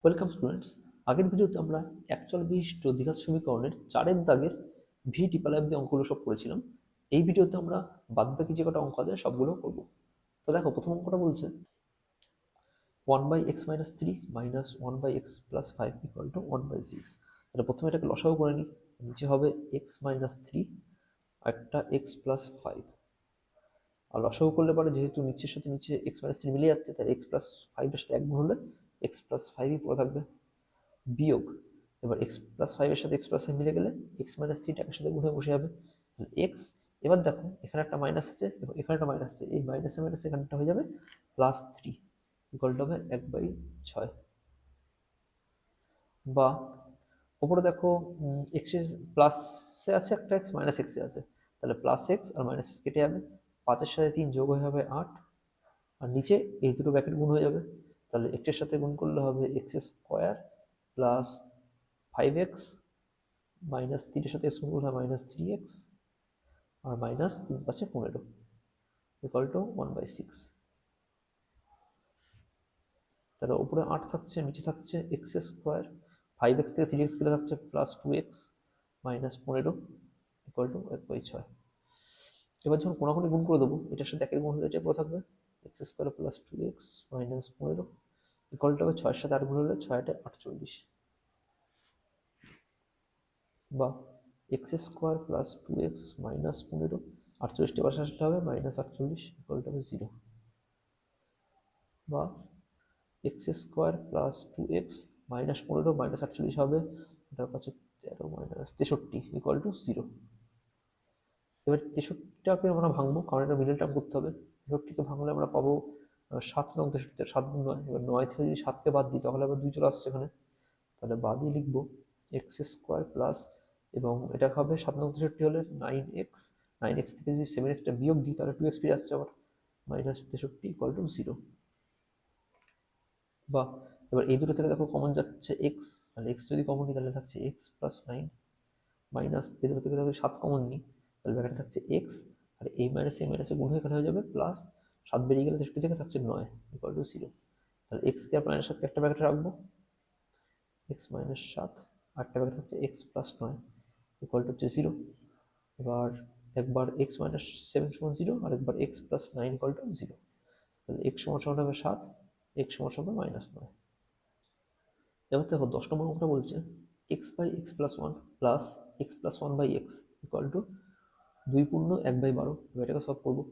Welcome students. আগের ভিডিওতে আমরা একচল বিশিষ্ট দ্বিঘাত সমীকরণের 4-এর দাগের ভি টিপাল অব্দি অঙ্কগুলো সব করেছিলাম। এই ভিডিওতে আমরা বাদবাকি যে কটা অঙ্ক আছে সবগুলো করব। তো দেখো, প্রথম অঙ্কটা বলছে 1/x-3 minus 1/x+5 equal to 1/6। তাহলে প্রথমে এটাকে লসাগু করে নিই। নিচে হবে x-3 আর একটা x+5, আর লসাগু করলে পরে যেহেতু নিচের সাথে নিচে x-3 মিলে যাচ্ছে, তাই x+5 এর সাথে 1 গুণ হলে x+5ই পড়ে থাকবে, বিয়োগ এবার x+5 এর সাথে x+5 মিলে গেলে x-3 টাকার সাথে গুণ হয়ে বসে যাবে। x, এবার দেখো এখানে একটা মাইনাস আছে এবং এখানে একটা মাইনাস আছে, এই মাইনাসে মাইনাসে এখানটা হয়ে যাবে +3 ইকুয়াল টু হবে 1/6। বা ওপরে দেখো এক্স এর প্লাসে আছে একটা এক্স, মাইনাস এক্সে আছে, তাহলে প্লাস এক্স আর মাইনাস এক্স কেটে যাবে, 5-এর সাথে 3 যোগ হয়ে হবে 8, আর নিচে এই দুটো ব্র্যাকেট গুণ হয়ে যাবে, তাহলে এক্সের সাথে গুণ করলে হবে x² প্লাস 5x মাইনাস 3-এর সাথে এক্স গুণ করলে -3x R minus 3×5=15 equal to 1/6। তাহলে উপরে 8 থাকছে, নিচে থাকছে x², 5x থেকে 3x কেটে থাকছে +2x মাইনাস 15 ইকুয়াল টু 1/6। এবার যখন কোনাকুনি গুণ করে দেবো, এটার সাথে একের গুণ হলে এটা পুরো থাকবে x² plus 2x minus 15 equal to হবে 6-এর সাথে 8 গুণ হলে 6×8 = 48, বা x² প্লাস 2x মাইনাস 15, 48টি পাশে আসলে হবে -48 ইকুয়াল টু হবে 0, বা x² plus 2x minus 15 minus 48 হবে, এটার কাছে 13 মাইনাস 63 ইকুয়াল টু 0। এবার 63টাকে আমরা ভাঙবো, কারণ এটা মিডল টার্ম করতে হবে। 63কে ভাঙলে আমরা পাবো 7 নং 63, 7 গুণ 9, এবার 9 থেকে যদি 7কে বাদ দিই তাহলে আবার 2 চলে আসছে এখানে, তাহলে বাদই লিখবো x² প্লাস, এবং এটা হবে 7 নং 63 হলে 9x, 9x থেকে যদি 7xটা বিয়োগ দিই তাহলে 2x ফিরে আসছে আবার, -63 ইকুয়াল টু 0। বা এবার এই দুটো থেকে দেখো কমন যাচ্ছে x, তাহলে x যদি কমন নিই তাহলে থাকছে x প্লাস 9 মাইনাস এই দুটো থেকে দেখো 7 কমন নিই তাহলে ব্র্যাকেটে থাকছে x, আর এই মাইনাসে গুণ হয়ে এখানে হয়ে যাবে প্লাস 7 বেরিয়ে গেলে 63 থেকে থাকছে 9 ইকুয়াল টু 0। তাহলে x কে আপনার সাথে একটা ব্র্যাকেটে রাখবো, x মাইনাস 7 আর একটা ব্র্যাকেটে থাকছে x প্লাস 9 ইকুয়াল টু হচ্ছে 0। এবার একবার x মাইনাস 7 সমান 0 আর একবার x প্লাস 9 ইকুয়াল টু 0, তাহলে x সমান হবে 7, x সমান হবে -9। এবার দেখো 10 নম্বর অঙ্কটা বলছে x/x+1 plus x+1/x equal to 2 পূর্ণ 1/12। এবার এটাকে সলভ করবো।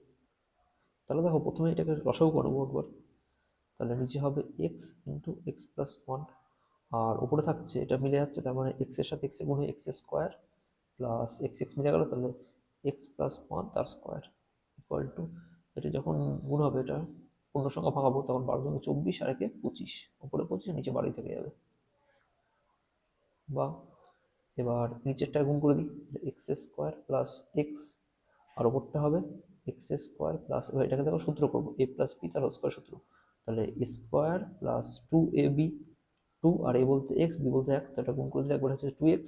তাহলে দেখো প্রথমে এটাকে লসাগু করবো একবার, তাহলে নিচে হবে x ইন্টু x+1 আর উপরে থাকছে এটা মিলে যাচ্ছে, তার মানে x এর সাথে x এর গুণ হয়ে x² প্লাস x মিলে গেল, তাহলে x+1 তার স্কোয়ার ইকুয়াল টু, এটা যখন গুণ হবে এটা পূর্ণ সংখ্যা ভাঙাবো তখন 12 × 24 আর একে 25, উপরে 25 নিচে 12 থেকে যাবে। বা এবার নিচেরটা গুণ করে দিই, x² প্লাস x আর ওপরটা হবে x² প্লাস, এবার এটাকে দেখো সূত্র করবো a প্লাস বি তার হোল স্কোয়ার সূত্র, তাহলে a² প্লাস 2ab, 2 আর a বলতে x, b বলতে 1, তো এটা গুণ করে দিলে একবার হচ্ছে 2x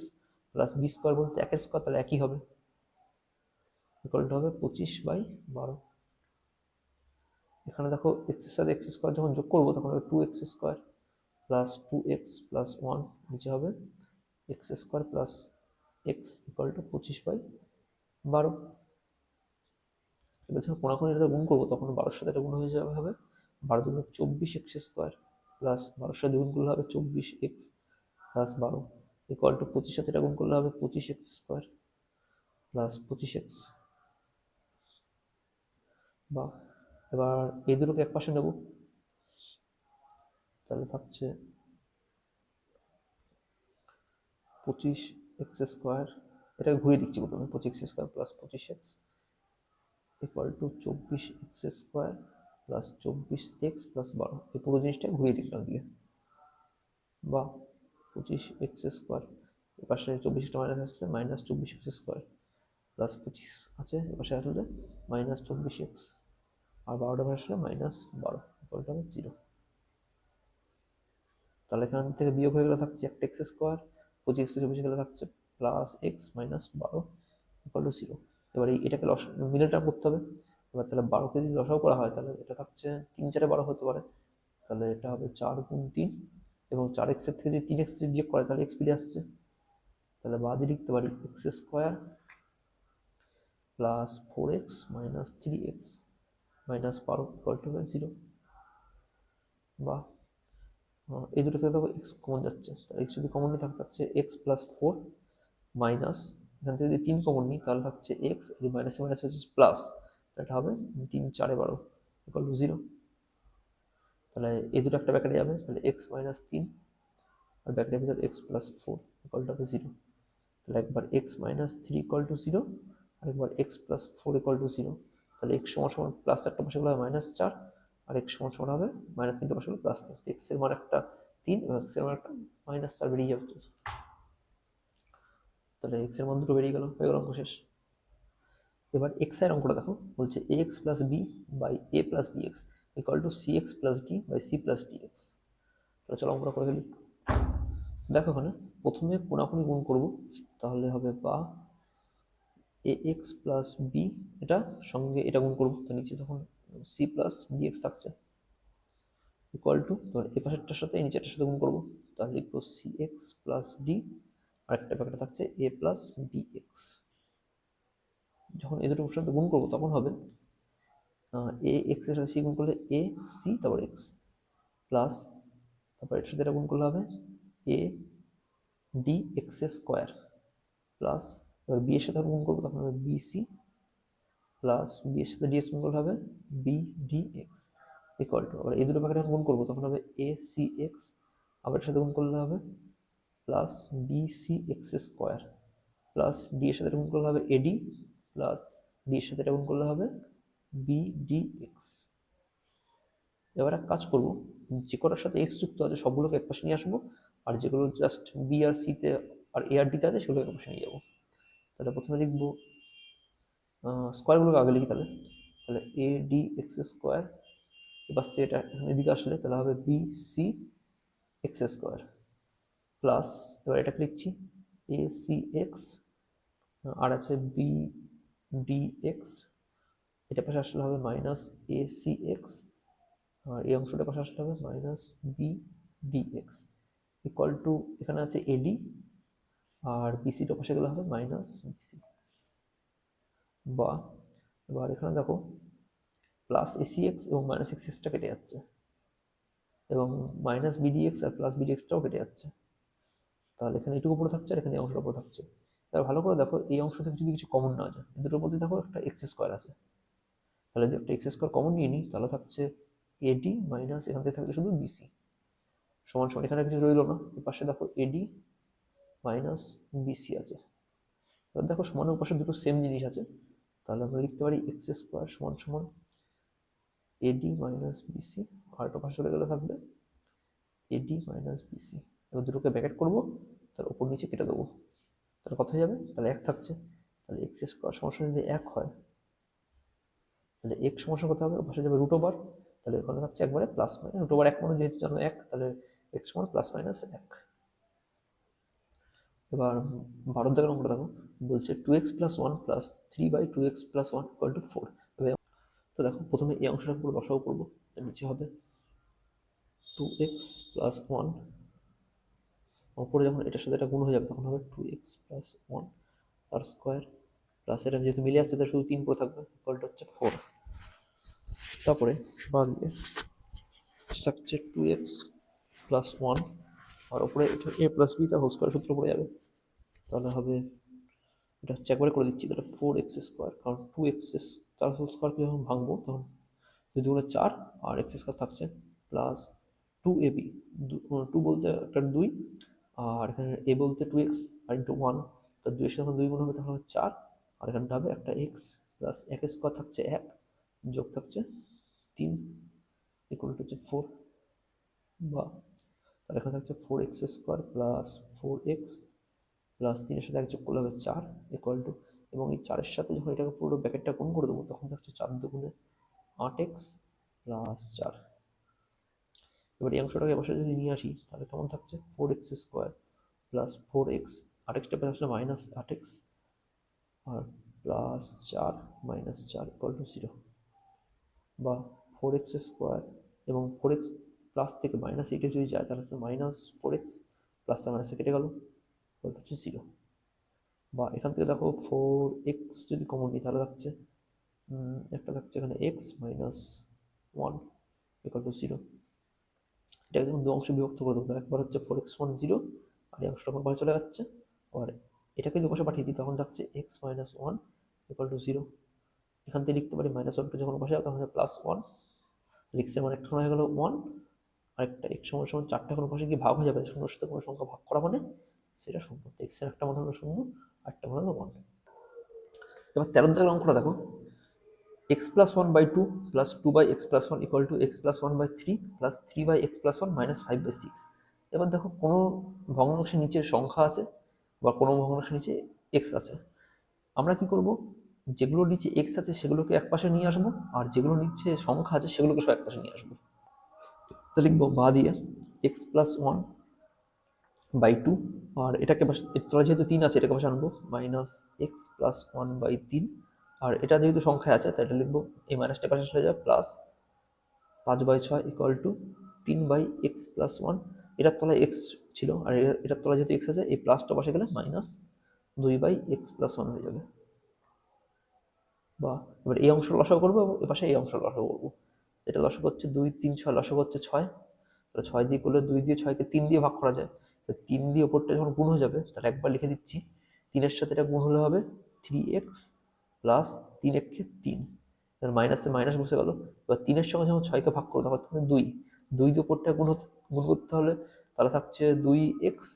প্লাস b² বলতে 1-এর স্কোয়ার, তাহলে একই হবে ইকুয়াল টু হবে 25/12। এখানে দেখো x এর সাথে x² যখন যোগ করবো তখন হবে 2x² প্লাস 2x প্লাস 1, নিচে হবে x² plus x equal to 25/12। এবার যখন কোনাকুনি এটা গুণ করবো তখন 12-এর সাথে এটা গুণ হয়ে যাবে, হবে 12 × 24x² প্লাস 12-এর সাথে গুণ করলে হবে 24x প্লাস 12 ইকুয়াল টু 25 সাথে এটা গুণ করলে হবে 25x² প্লাস 25x। বা এবার এই দুটোকে এক পাশে নেব, তাহলে থাকছে 25x², এটাকে ঘুরিয়ে দিচ্ছি প্রথমে, 25x² plus 25x equal to 24x² plus 24x plus 12, এই পুরো জিনিসটা ঘুরিয়ে দিলাম দিয়ে। বা 25x² এপাশে 24টা মাইনাস আসলে -24x² প্লাস 25 আছে, এপাশে আসলে -24x আর 12টা আসলে -12 ইকুয়াল টু 0। তাহলে এখান থেকে বিয়োগ হয়ে গেলে থাকছে একটা x², 25 থেকে 24 গেলে থাকছে plus x minus 12 equal to 0। এবার এটাকে মিডল টার্ম করতে হবে। এবার তাহলে 12কে যদি লসাগু করা হয় তাহলে এটা থাকছে 3 × 4 = 12 হতে পারে, তাহলে এটা হবে 4 × 3 এবং 4x এর থেকে যদি 3x যদি বিয়োগ করে তাহলে x ফিরে আসছে, তাহলে বাদে লিখতে পারি x square plus 4x minus 3x minus 12 equal to 0। বা এই দুটো থেকে দেখো এক্স কমন যাচ্ছে, তাহলে এক্স যদি কমন নিই থাকছে এক্স প্লাস 4 মাইনাস, এখান থেকে যদি 3 কমন নিই তাহলে থাকছে এক্স, এই মাইনাসে মাইনাস হচ্ছে প্লাস, এটা হবে 3 4 12 ইকুয়াল টু 0। তাহলে এই দুটো একটা ব্র্যাকেটে যাবে, তাহলে এক্স মাইনাস 3 আর ব্র্যাকেটের ভিতরে এক্স প্লাস 4 ইকুয়াল টু হবে 0। তাহলে একবার এক্স মাইনাস 3 ইকুয়াল টু 0 আর একবার এক্স প্লাস 4 ইকুয়াল টু 0। তাহলে এক্স সমান সমান প্লাস 4টা পাশে হবে মাইনাস 4 আর এক্স সমান সমান হবে মাইনাস 3টা পাশে হলো প্লাস 3। এক্স এর মান একটা 3 এবং এক্স এর মান একটা মাইনাস 4 বেরিয়ে যাচ্ছে। তাহলে এক্স এর মান দুটো বেরিয়ে গেল, হয়ে গেল অঙ্ক শেষ। এবার এক্স এর অঙ্কটা দেখো, বলছে A x plus B by A plus B x equal to C X plus D by C plus D X. তাহলে চলো অঙ্কটা করে ফেলি। দেখো এখানে প্রথমে কোনাকুনি গুণ করব, তাহলে হবে বা এ এক্স প্লাস বি, এটা সঙ্গে এটা গুণ করবো, তো নিচে তখন সি প্লাস ডি এক্স থাকছে ইকুয়াল টু, তো এই পাশেরটার সাথে এই নিচেরটার সাথে গুণ করবো, তাহলে লিখবো সি এক্স প্লাস ডি আর একটা প্যাকেটে থাকছে এ প্লাস বি এক্স। যখন এই দুটো সাথে গুণ করবো তখন হবে এ এক্স এর সাথে সি গুণ করলে এ সি তারপর এক্স প্লাস, তারপর এটার সাথে এটা গুণ করলে হবে A D x square plus, এবার বি এর সাথে গুণ করবো তখন হবে বি সি প্লাস বি এর সাথে ডি এক্স গুণ করলে হবে b d x equal to, আবার এই দুটো প্যাকেট গুণ করবো তখন হবে এ সি এক্স, আবার এর সাথে গুণ করলে হবে plus b c x square plus d এর সাথে গুণ করলে হবে এডি প্লাস ডি এর সাথে গুণ করলে হবে বি ডি এক্স। এবার এক কাজ করবো, যে কটার সাথে এক্স যুক্ত আছে সবগুলোকে এক পাশে নিয়ে আসবো, আর যেগুলো জাস্ট বি আর সিতে আর এ আর ডিতে আছে সেগুলো এক পাশে নিয়ে যাবো। তাহলে প্রথমে লিখবো স্কোয়ারগুলোকে আগে লিখি, তাহলে তাহলে এ ডি এক্স স্কোয়ার, এবার থেকে এটা এদিকে আসলে তাহলে হবে b c x square plus, এবার এটাকে লিখছি এ সি এক্স আর আছে বি ডি এক্স, এটা পাশে আসলে হবে মাইনাস এ সি এক্স আর এই অংশটা পাশে আসলে হবে minus b d x equal to, এখানে আছে এডি আর বিসিটা পাশে গেলে হবে মাইনাস বিসি। বা এবার এখানে দেখো প্লাস এসি এক্স এবং মাইনাস এক্স এক্সটা কেটে যাচ্ছে এবং মাইনাস বিডি এক্স আর প্লাস বিডি এক্সটাও কেটে যাচ্ছে, তাহলে এখানে এটুকু উপরে থাকছে আর এখানে এই অংশটা উপরে থাকছে। এবার ভালো করে দেখো এই অংশ থেকে যদি কিছু কমন না যায়, দুটোর মধ্যে দেখো একটা এক্স স্কোয়ার আছে, তাহলে যদি একটা এক্স স্কোয়ার কমন নিয়ে নিই তাহলে থাকছে এডি মাইনাস এখান থেকে থাকছে শুধু বিসি সমান সমান, এখানে কিছু রইল না, এই পাশে দেখো এডি মাইনাস বিসি আছে। এবার দেখো সমানের পাশে দুটো সেম জিনিস আছে, তাহলে আমরা লিখতে পারি এক্স স্কোয়ার সমান সমান এডি মাইনাস বিসি আর একটা পাশে চলে গেলে থাকবে এডি মাইনাস বিসি। এবার দুটোকে ব্র্যাকেট করবো, তার উপর নিচে কেটে দেবো, তাহলে কত হয়ে যাবে, তাহলে এক থাকছে, তাহলে এক্স স্কোয়ার সমান যদি এক হয় তাহলে এক্স সমান কত হবে, পাশে যাবে রুট ওভার, তাহলে এখানে থাকছে একবারে প্লাস মাইনাস রুট ওভার এক মানে যেহেতু জানো এক, তাহলে এক্স সমান প্লাস মাইনাস এক। এবার 12 দাগের অঙ্কটা দেখো, বলছে 2x plus 1 plus 3 by 2x plus 1 equal to 4। তো দেখো প্রথমে এই অংশটাকে পুরো দশাও করবো, নিচে হবে 2x প্লাস 1, ওপরে যখন এটার সাথে এটা গুণ হয়ে যাবে তখন হবে 2x প্লাস 1 তার স্কোয়ার প্লাস এটা যেহেতু মিলে আসছে তাহলে শুধু 3 পরে থাকবে ইকুয়ালটা হচ্ছে 4। তারপরে বাদ দিয়ে থাকছে 2x প্লাস 1 আর ওপরে এটা a প্লাস বি তার হোল স্কোয়ার সূত্র পড়ে যাবে, তাহলে হবে এটা হচ্ছে একবারে করে দিচ্ছি, তাহলে 4x স্কোয়ার, কারণ 2x তার হোল স্কোয়ারকে যখন ভাঙবো তখন 2 দুগুণে 4 আর x স্কোয়ার থাকছে প্লাস 2ab, 2 বলতে একটা 2 আর এখানে a বলতে 2x আর ইন্টু 1, তার 2 এর সাথে 2 গুণ হবে তখন হবে 4 আর এখানটা হবে একটা x প্লাস 1 স্কোয়ার থাকছে 1 যোগ থাকছে 3 ইকুয়াল টু হচ্ছে 4। বা তাহলে এখানে থাকছে 4x square plus 4x plus 3 এর সাথে 1 যোগ করলে হবে 4 ইকুয়াল টু, এবং এই 4 এর সাথে যখন এটাকে পুরো ব্র্যাকেটটা গুণ করে দেবো তখন থাকছে 4 দুগুণে 8x প্লাস 4। এবার এই অংশটাকে বসে যদি নিয়ে আসি তাহলে কেমন থাকছে 4x স্কোয়ার প্লাস 4x, 8xটা পেয়ে আসলে মাইনাস 8x আর প্লাস 4 মাইনাস 4 ইকুয়াল টু 0। বা 4x স্কোয়ার এবং 4x প্লাস থেকে মাইনাস এইটে যদি যায় তাহলে মাইনাস ফোর এক্স প্লাস মাইনাসে কেটে গেল, হচ্ছে জিরো। বা এখান থেকে দেখো ফোর এক্স যদি কমন নিই তাহলে থাকছে একটা থাকছে এখানে x minus one equal to zero. এটাকে যখন দু অংশে বিভক্ত করে দেবো তাহলে একবার হচ্ছে ফোর এক্স ওয়ান জিরো আর এই অংশটা পরে চলে যাচ্ছে, আর এটাকে দু পাশে পাঠিয়ে দিই তখন থাকছে x minus one equal to zero. এখান থেকে লিখতে পারি মাইনাস ওয়ানটা যখন পাশে যাবে তখন প্লাস ওয়ান, এক্সের মানে একটা হয়ে গেল ওয়ান, আরেকটা এক্স সমান সমান চারটা কোনো পাশে গিয়ে ভাগ হয়ে যাবে, শূন্যর সাথে কোনো সংখ্যা ভাগ করা মানে সেটা শূন্য। তো এক্সের একটা মান হলো শূন্য আর একটা মান হলো ওয়ান। এবার 13 দাগের অঙ্কটা দেখো, x plus one by two plus two by x plus one equal to x plus one by three plus three by x plus one minus five by six. এবার দেখো কোনো ভগ্নাংশের নিচে সংখ্যা আছে বা কোনো ভগ্নাংশের নিচে এক্স আছে, আমরা কি করব, যেগুলোর নিচে এক্স আছে সেগুলোকে এক পাশে নিয়ে আসবো আর যেগুলো নিচে সংখ্যা আছে সেগুলোকে সব এক পাশে নিয়ে আসবো। তো লিখবো বা দিয়ে x plus one by two, আর এটাকে তোরা যেহেতু তিন আছে এটাকে পাশে আনবো minus X plus one by তিন, আর এটা যেহেতু সংখ্যায় আছে তাই এটা লিখবো এই মাইনাসটা পাশে চলে যাবে প্লাস পাঁচ বাই ছয় ইকুয়াল টু তিন বাই এক্স প্লাস ওয়ান, এটার তলায় এক্স ছিল আর এটার তলায় যেহেতু এক্স আছে এই প্লাসটা পাশে গেলে মাইনাস দুই বাই এক্স প্লাস ওয়ান হয়ে যাবে। বা এবার এই অংশ লসাগু করবো এবং এপাশে এই অংশ লসাগু করবো। এটা লসাগু হচ্ছে দুই তিন ছয়, লসাগু হচ্ছে ছয়, তাহলে ছয় দিয়ে করলে দুই দিয়ে ছয়কে তিন দিয়ে ভাগ করা যায়, তো তিন দিয়ে ওপরটা যখন গুণ হয়ে যাবে তাহলে একবার লিখে দিচ্ছি তিনের সাথে এটা গুণ হলে হবে থ্রি এক্স প্লাস তিন একে তিন, এবার মাইনাসে মাইনাস বসে গেল। এবার তিনের সঙ্গে যখন ছয়কে ভাগ করো তখন দুই, দুই দিয়ে ওপরটা গুণ করতে হলে তাহলে থাকছে দুই এক্স,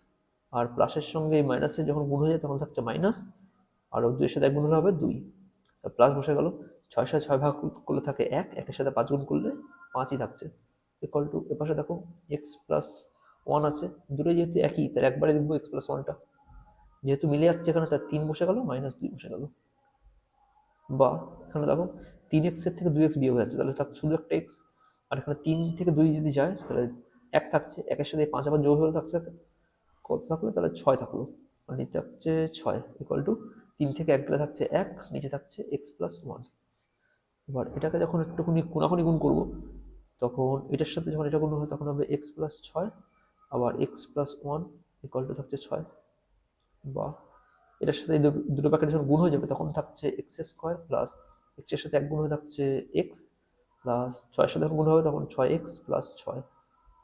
আর প্লাসের সঙ্গে এই মাইনাসের যখন গুণ হয়ে যায় তখন থাকছে মাইনাস, আর দুইয়ের সাথে এক গুণ হলে হবে দুই, প্লাস বসে গেল, ছয় সাথে ছয় ভাগ করলে থাকে এক, একের সাথে পাঁচ গুণ করলে পাঁচই থাকছে ইকুয়াল টু এপাশে দেখো এক্স প্লাস ওয়ান আছে, দুটোই যেহেতু একই তাহলে একবারে লিখবো এক্স প্লাস ওয়ানটা, যেহেতু মিলে যাচ্ছে এখানে তার তিন বসে গেল মাইনাস দুই বসে গেল। বা এখানে দেখো তিন এক্সের থেকে দুই এক্স বিয়োগ হয়ে যাচ্ছে তাহলে থাকছে শুধু একটা এক্স, আর এখানে তিন থেকে দুই যদি যায় তাহলে এক থাকছে, একের সাথে পাঁচ আবার যোগ হলে থাকছে কত থাকলো, তাহলে ছয় থাকলো, আর নিচে থাকছে ছয় ইকুয়াল টু তিন থেকে এক গেলে থাকছে এক, নিচে থাকছে এক্স প্লাস ওয়ান। এবার এটাকে যখন একটুখানি কোনাকুনি গুণ করবো তখন এটার সাথে যখন এটা গুণ হবে তখন হবে এক্স প্লাস ছয়, আবার x plus one equal to থাকছে ছয়। বা এটার সাথে দুটো প্যাকেট যখন গুণ হয়ে যাবে তখন থাকছে এক্স স্কোয়ার প্লাস এক্সের সাথে এক গুণ হয়ে থাকছে এক্স প্লাস ছয়ের সাথে যখন গুণ হবে তখন ছয় এক্স প্লাস ছয়,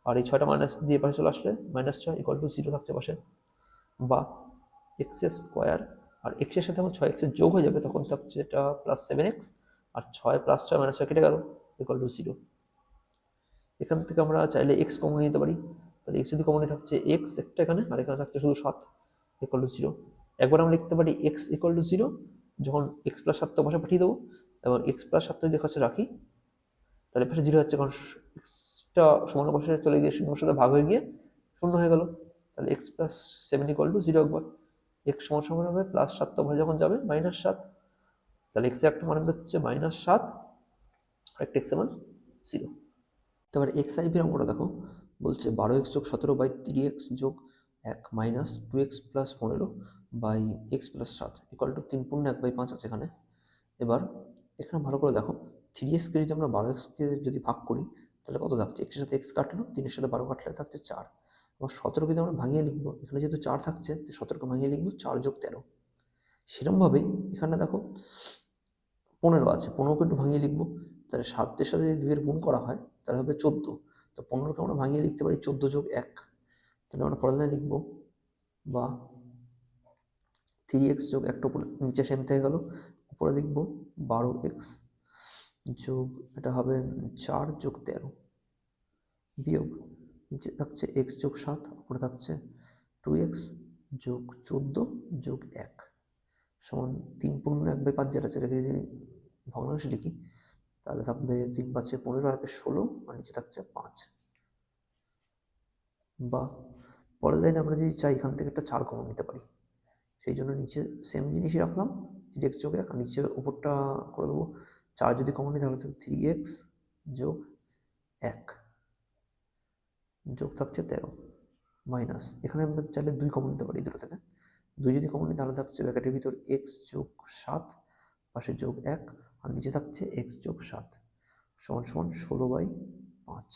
আর এই ছয়টা মাইনাস দিয়ে পাশে চলে আসলে মাইনাস ছয় ইকুয়াল টু জিরো থাকছে পাশে। বা এক্স স্কোয়ার আর এক্সের সাথে যখন ছয় এক্সের যোগ হয়ে যাবে তখন থাকছে এটা প্লাস সেভেন এক্স, আর ছয় প্লাস ছয় মাইনাস ছয় কেটে গেল ইকুয়াল টু জিরো। এখান থেকে আমরা চাইলে এক্স কমন নিতে পারি, তাহলে এক্স যদি কমন থাকছে এক্স একটা এখানে, আর এখানে থাকছে শুধু সাত ইকুয়াল টু জিরো। একবার আমরা লিখতে পারি এক্স ইকুয়াল টু জিরো যখন এক্স প্লাস সাতটা পাশে পাঠিয়ে দেবো, এবং এক্স প্লাস সাতটা যদি কাছে রাখি তাহলে পাশে জিরো হচ্ছে, কারণ এক্সটা সমান পাশে চলে গিয়ে শূন্যর সাথে ভাগ হয়ে গিয়ে শূন্য হয়ে গেল, তাহলে x plus seven equal to zero একবার, এক্স সমান সমান হবে প্লাস সাতটা পাশে যখন যাবে মাইনাস সাত, তাহলে এক্সের একটা মান হচ্ছে মাইনাস সাত আর একটা এক্সের মান জিরো। তারপর এক্স আইভির অঙ্কটা দেখো, বলছে বারো এক্স যোগ সতেরো বাই থ্রি এক্স যোগ এক মাইনাস টু এক্স প্লাস পনেরো বাই এক্স প্লাস সাত ইকুয়াল টু তিন পূর্ণ এক বাই পাঁচ আছে এখানে। এবার এখানে ভালো করে দেখো থ্রি এক্সকে যদি আমরা বারো এক্সকে যদি ভাগ করি তাহলে কত থাকছে, এক্সের সাথে এক্স কাটলো, তিনের সাথে বারো কাটলে থাকছে চার। আবার সতেরোকে যদি আমরা ভাঙিয়ে লিখবো, এখানে যেহেতু চার থাকছে তো সতেরোকে ভাঙিয়ে লিখবো চার যোগ তেরো। সেরকমভাবেই এখানে দেখো পনেরো আছে, পনেরোকে একটু ভাঙিয়ে লিখবো, তাহলে সাতের সাথে যদি দুইয়ের গুণ করা হয় তাহলে হবে চোদ্দো, তো পনেরোকে আমরা ভাঙিয়ে লিখতে পারি চোদ্দো যোগ এক, তাহলে আমরা পরের লাইনে লিখবো বা থ্রি এক্স যোগ একটা উপরে নিচে সেম থেকে গেল, উপরে লিখবো বারো এক্স যোগ এটা হবে চার যোগ তেরো বিয়োগ নিচে থাকছে এক্স যোগ সাত, উপরে থাকছে টু এক্স যোগ চোদ্দো যোগ এক সমান তিন পূর্ণ এক বাই পাঁচ, যেটা সেটাকে যদি ভগ্নাংশে লিখি তাহলে থাকবে তিন পাঁচে পনেরো আর ষোলো, আর নিচে থাকছে পাঁচ। বা পরের লাইনে আমরা যদি চাই এখান থেকে একটা চার কমন নিতে পারি, সেই জন্য নিচে সেম জিনিসই রাখলাম থ্রি এক্স যোগ এক, আর নিচে উপরটা করে দেবো চার যদি কমন নিই তাহলে থ্রি এক্স যোগ এক যোগ থাকছে তেরো মাইনাস এখানে আমরা চাইলে দুই কমন নিতে পারি দুটো থেকে, দুই যদি কমন নিই তাহলে থাকছে ব্র্যাকেটের ভিতর এক্স যোগ সাত পাশে যোগ এক, আর নিচে থাকছে এক্স যোগ সাত সমান সমান ষোলো বাই পাঁচ।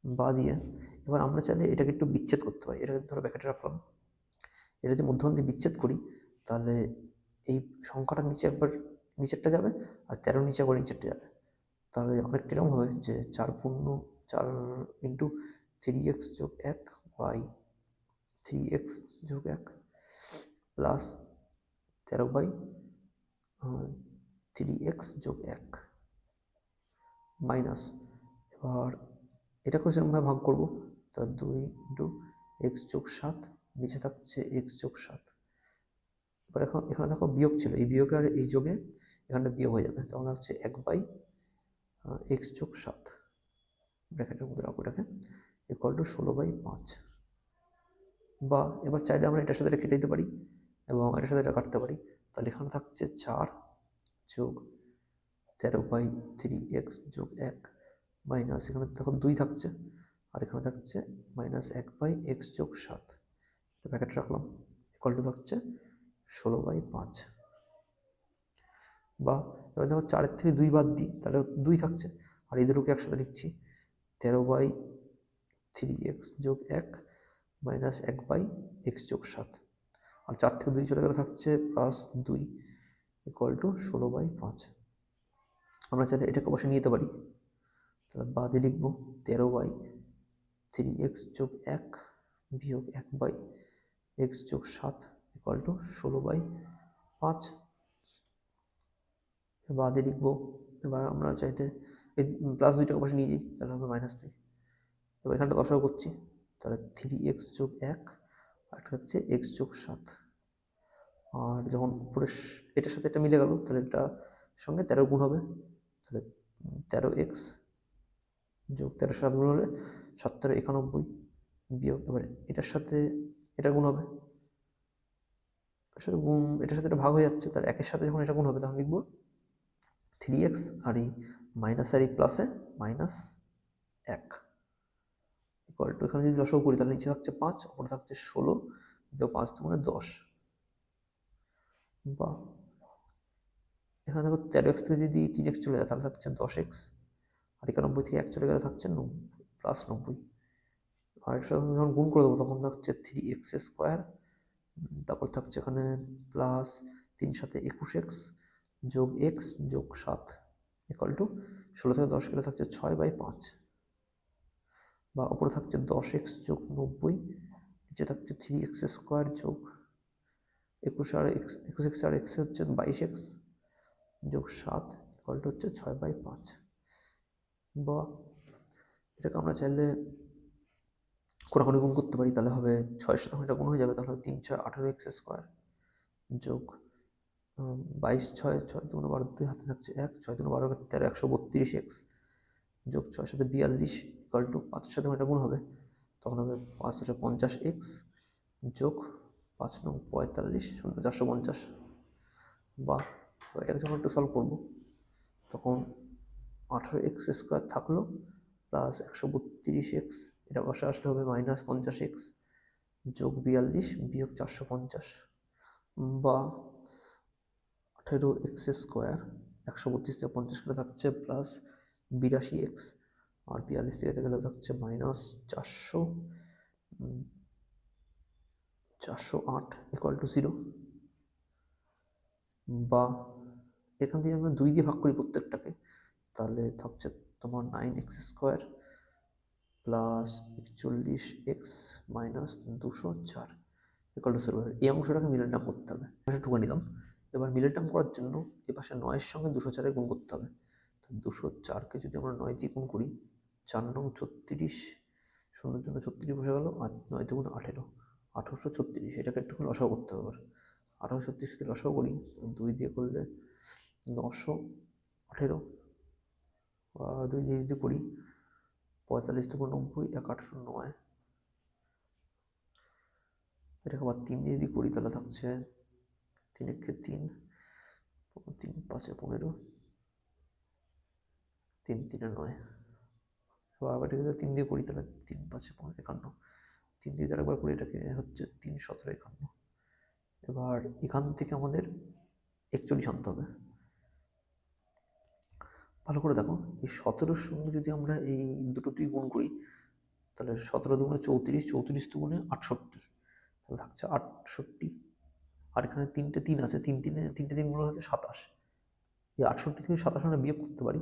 বা দিয়ে এবার আমরা চাইলে এটাকে একটু বিচ্ছেদ করতে পারি। এটাকে ধরো ব্র্যাকেটে রাখলাম, এটা যদি মধ্যখান দিয়ে বিচ্ছেদ করি তাহলে এই সংখ্যাটা নিচে একবার নিচেরটা যাবে, আর 13 নিচে একবার নিচেরটা যাবে। তাহলে অনেকটা এরকম হবে যে 4 ইন্টু 3x যোগ 1 বাই 3x যোগ 1 প্লাস 13 বাই 3x যোগ 1 মাইনাস, এবার এটাকেও সেরকমভাবে ভাগ করবো, তা 2 ইন্টু এক্স যোগ 7, নিচে থাকছে এক্স যোগ 7। এবার এখন এখানে দেখো বিয়োগ ছিল, এই বিয়োগে আর এই যোগে এখানটা বিয়োগ হয়ে যাবে, তখন হচ্ছে 1 বাই এক্স যোগ 7 ব্র্যাকেটের মধ্যে রাখবো এটাকে, ইকুয়াল টু 16/5। বা এবার চাইলে আমরা এটার সাথে এটা কেটে দিতে পারি এবং এটার সাথে এটা কাটতে পারি। তাহলে এখানে থাকছে 4 যোগ 13/3x যোগ 1 মাইনাস, এখানে তখন 2 থাকছে, আর এখানে থাকছে -1/x যোগ 7, ব্র্যাকেট রাখলাম, ইকুয়াল টু থাকছে 16/5। বা এবার দেখো 4 থেকে 2 বাদ দিই, তাহলে 2 থাকছে, আর এই দুটোকে একসাথে লিখছি 13/3x যোগ 1 মাইনাস 1/x যোগ 7, আর 4 থেকে 2 চলে গেলে থাকছে +2 ইকুয়াল টু 16/5। আমরা চাইলে এটাকে বসে নিয়ে যেতে পারি, তাহলে বাদে লিখব 13/3x যোগ 1 বিয়োগ 1/x যোগ 7 ইকুয়াল টু 16/5। বাদে লিখব, এবার আমরা চাইলে এই +2টাকে পাশে নিয়ে যাই, তাহলে হবে -2। এবার এখানটা দশাও করছি, তাহলে 3x যোগ 1 আর হচ্ছে x যোগ 7, আর যখন উপরে এটার সাথে এটা মিলে গেল তাহলে এটার সঙ্গে 13 গুণ হবে, তাহলে 13x যোগ 13 7 গুণ হলে 7 13 91 বিয়োগ, এবার এটার সাথে এটা গুণ হবে, এটার সাথে গুণ, এটার সাথে এটা ভাগ হয়ে যাচ্ছে, তাহলে একের সাথে যখন এটা গুণ হবে তখন লিখব 3x আর এই মাইনাস আর এই প্লাসে -1 ইকুয়াল টু, এখানে যদি লসাগু করি তাহলে নিচে থাকছে 5, ওপরে থাকছে 16 বিয়োগ 5 দুগুণে 10। বা এখানে দেখো 13x থেকে যদি 3x চলে যায় তাহলে থাকছে 10x, আর 91 থেকে 1 চলে গেলে থাকছে +90, আর এর সাথে যখন গুণ করে দেবো তখন থাকছে 3x², তারপর থাকছে এখানে প্লাস 3 সাথে 21x যোগ x যোগ 7 ইকুয়াল টু 16 থেকে 10 গেলে থাকছে 6/5। বা উপরে থাকছে 10x যোগ 90, নিচে থাকছে 3x² যোগ 21 আর x 21x আর x হচ্ছে 22x যোগ 7 ইকুয়াল টু হচ্ছে 6/5। বা এটাকে আমরা চাইলে কোনাকুনি গুণ করতে পারি, তাহলে হবে 6-এর সাথে এটা গুণ হয়ে যাবে, তাহলে 3 6 18x² যোগ 22 6 6 2 12 2 হাতে থাকছে 1 6 2 12 13 132x যোগ 6 সাথে 42 ইকুয়াল টু 5-এর সাথে এটা গুণ হবে, তখন হবে 5 50x যোগ 5 9 45 450। বা এটাকে যখন একটু সলভ করবো তখন 18x² থাকলো প্লাস 132x, এটা বসে আসলে হবে -50x যোগ 42 বিয়োগ 450। বা 18x² 132 থেকে 50 গেলে থাকছে +82x, আর 42 থেকে গেলে থাকছে -408 ইকুয়াল টু 0। বা এখান থেকে আমরা 2 দিয়ে ভাগ করি প্রত্যেকটাকে, তাহলে থাকছে তোমার 9x² plus 41x minus 204 equal to 0। এই অংশটাকে মিডল টার্ম করতে হবে, পাশে টুকা নিলাম। এবার মিডল টার্ম করার জন্য এ পাশে 9-এর সঙ্গে 204 গুণ করতে হবে, তো 204কে যদি আমরা 9 দিয়ে গুণ করি 4 9 36, 0 জন্য 36 বসে গেল, আর 9 তে গুণ 18 1836, এটাকে একটু লসাগু করতে হবে। এবার 1836 যদি লসাগু করি 2 দিয়ে করলে 918, আর 2 দিয়ে যদি করি 45 থেকে 90 1 18 9, এটাকে আবার 3 দিয়ে যদি করি তাহলে থাকছে 3 একে 3 3 5 15 3 3 9। আবার এটাকে 3 দিয়ে করি তাহলে 3 5 15 51, 3 দিয়ে আরেকবার করি এটাকে হচ্ছে 3 17 51। এবার এখান থেকে আমাদের 41 আনতে হবে। ভালো করে দেখো, এই 17-এর সঙ্গে যদি আমরা এই দুটো দিয়ে গুণ করি তাহলে 17 দুগুণে 34, 34 দুগুণে 68, তাহলে থাকছে 68। আর এখানে 3টে 3 আছে, 3টে 3 গুলো হচ্ছে 27। এই 68 থেকে 27 আমরা বিয়োগ করতে পারি,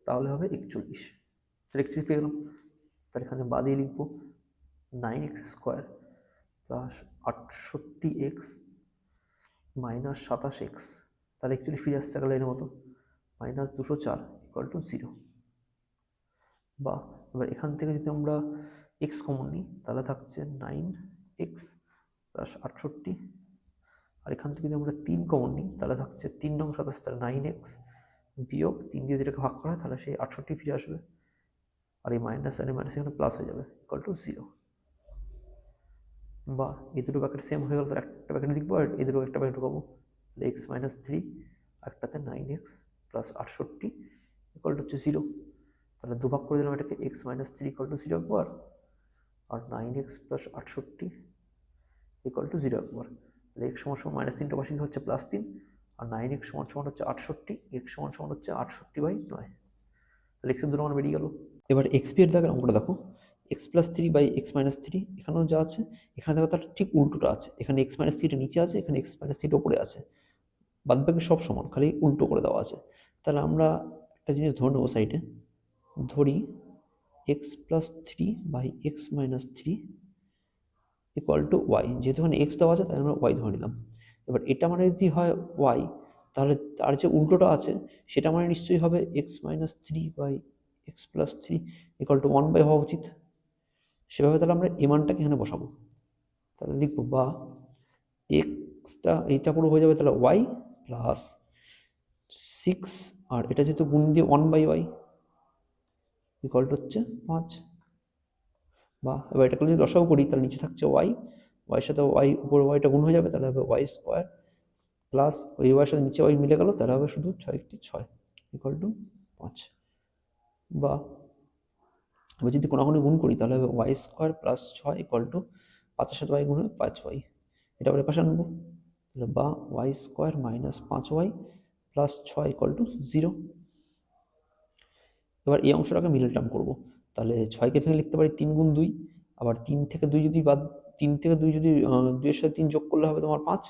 তাহলে হবে 41। তাহলে 41 পেয়ে গেলাম। তাহলে এখানে বাদিয়ে লিখবো 9x² plus 68x minus 27x, তাহলে 41 ফিরে আসছে গেল এর মতো, মাইনাস 204 ইকুয়াল টু 0। বা এবার এখান থেকে যদি আমরা এক্স কমন নিই তাহলে থাকছে 9x প্লাস 68, আর এখান থেকে যদি আমরা 3 কমন নিই তাহলে থাকছে 3 নং 27, তাহলে 9x বিয়োগ 3 দিয়ে যেটাকে ভাগ করা হয় তাহলে সেই 68 ফিরে আসবে, আর এই মাইনাস আর এই মাইনাস এখানে প্লাস হয়ে যাবে ইকুয়াল টু 0। বা এই দুটো ব্র্যাকেট সেম হয়ে গেল, তাহলে একটা ব্র্যাকেট লিখবো আর এই দুটো একটা ব্র্যাকেট ঢুকাবো, তাহলে x মাইনাস 3 একটাতে 9x প্লাস 68 ইকুয়াল টু হচ্ছে 0। তাহলে দুভাগ করে দিলাম এটাকে, x মাইনাস 3 ইকুয়াল টু 0 একবার, আর 9x প্লাস 68 ইকুয়াল টু 0 একবার। তাহলে x সমান সমান মাইনাস 3টা পাশে হচ্ছে প্লাস 3, আর 9x সমান সমান হচ্ছে 68, x সমান সমান হচ্ছে 68/9। তাহলে x এর দুটো মান বেরিয়ে গেল। এবার এক্সপি এর দাগের অঙ্কটা দেখো, x plus 3 by x minus 3, এখানেও যা আছে এখানে দেখো তার ঠিক উল্টোটা আছে, এখানে এক্স মাইনাস 3টা নিচে আছে, এখানে এক্স মাইনাস 3টা উপরে আছে, বাদ বাকি সব সমান, খালি উল্টো করে দেওয়া আছে। তাহলে আমরা একটা জিনিস ধরে নেবো সাইডে, ধরি x plus 3 by x minus 3 equal to y, যেহেতু এখানে এক্স দেওয়া আছে তাই আমরা ওয়াই ধরে নিলাম। এবার এটা মানে যদি হয় ওয়াই, তাহলে তার যে উল্টোটা আছে সেটা মানে নিশ্চয়ই হবে x minus 3 by x plus 3 equal to 1 by হওয়া উচিত। সেভাবে তাহলে আমরা এই মানটাকে এখানে বসাবো, তাহলে লিখবো বা এক্সটা এইটা পুরো হয়ে যাবে, তাহলে ওয়াই প্লাস 6, আর এটা যেহেতু গুণ দিয়ে 1 বাই ওয়াই ইকুয়াল টু হচ্ছে 5। বা এবার এটাকে যদি লসাগু করি তাহলে নিচে থাকছে ওয়াই, ওয়াইয়ের সাথে ওয়াই উপরে ওয়াইটা গুণ হয়ে যাবে, তাহলে হবে ওয়াই স্কোয়ার প্লাস ওই ওয়াইয়ের সাথে নিচে ওয়াই মিলে গেল, তাহলে হবে শুধু 6 ইকুয়াল টু 5। বা এবার যদি কোনাকুনি গুণ করি তাহলে হবে Y square plus 6 equal to 5-এর সাথে ওয়াই গুণ হবে 5y, এটা আবার পাশে আনবো, তাহলে বা y square minus 5y plus 6 equal to 0। এবার এই অংশটাকে মিডল টার্ম করবো, তাহলে 6কে ভেঙে লিখতে পারি 3 গুণ 2, আবার 3 থেকে 2 যদি বাদ 3 থেকে 2 যদি 2-এর সাথে 3 যোগ করলে হবে তোমার 5,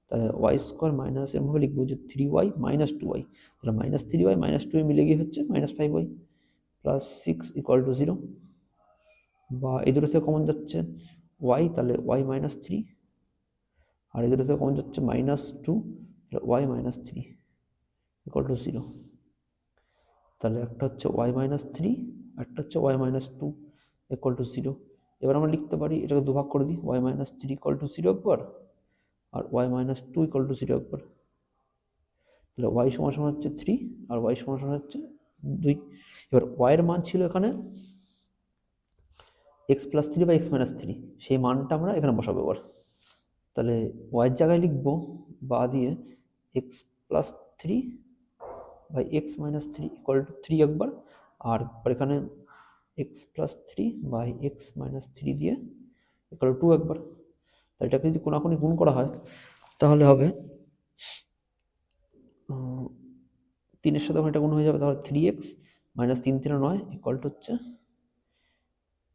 তাহলে ওয়াই স্কোয়ার মাইনাস এরভাবে লিখবো যে 3y মাইনাস 2y, তাহলে মাইনাস 3y মাইনাস 2 মিলে গিয়ে হচ্ছে minus 5y plus 6 equal to 0। বা এই দুটো থেকে কমন যাচ্ছে ওয়াই, তাহলে ওয়াই মাইনাস 3, আর এই দুটো থেকে কমন যাচ্ছে মাইনাস 2, তাহলে ওয়াই মাইনাস 3 ইকুয়াল টু 0। তাহলে একটা হচ্ছে ওয়াই মাইনাস 3, একটা হচ্ছে ওয়াই মাইনাস 2 ইকুয়াল টু 0। এবার আমরা লিখতে পারি এটাকে দুভাগ করে দিই, ওয়াই মাইনাস 3 ইকুয়াল টু 0 একবার, আর ওয়াই মাইনাস 2 ইকুয়াল টু 0 একবার। তাহলে ওয়াই সমান সমান হচ্ছে 3 আর ওয়াই সমান সমান হচ্ছে 2। এবার ওয়াইয়ের মান ছিল এখানে এক্স প্লাস 3 বা এক্স মাইনাস 3, সেই মানটা আমরা এখানে বসাবো এবার। তাহলে ওয়াইয়ের জায়গায় লিখবো বা দিয়ে x plus 3 by x minus 3 equal to 3 একবার, আর এখানে x plus 3 by x minus 3 দিয়ে ইকুয়াল টু 2 একবার। তাহলে এটাকে যদি কোনাকুনি গুণ করা হয় তাহলে হবে 3-এর সাথে এটা গুণ হয়ে যাবে, তাহলে 3x মাইনাস 3 3 9 ইকুয়াল টু হচ্ছে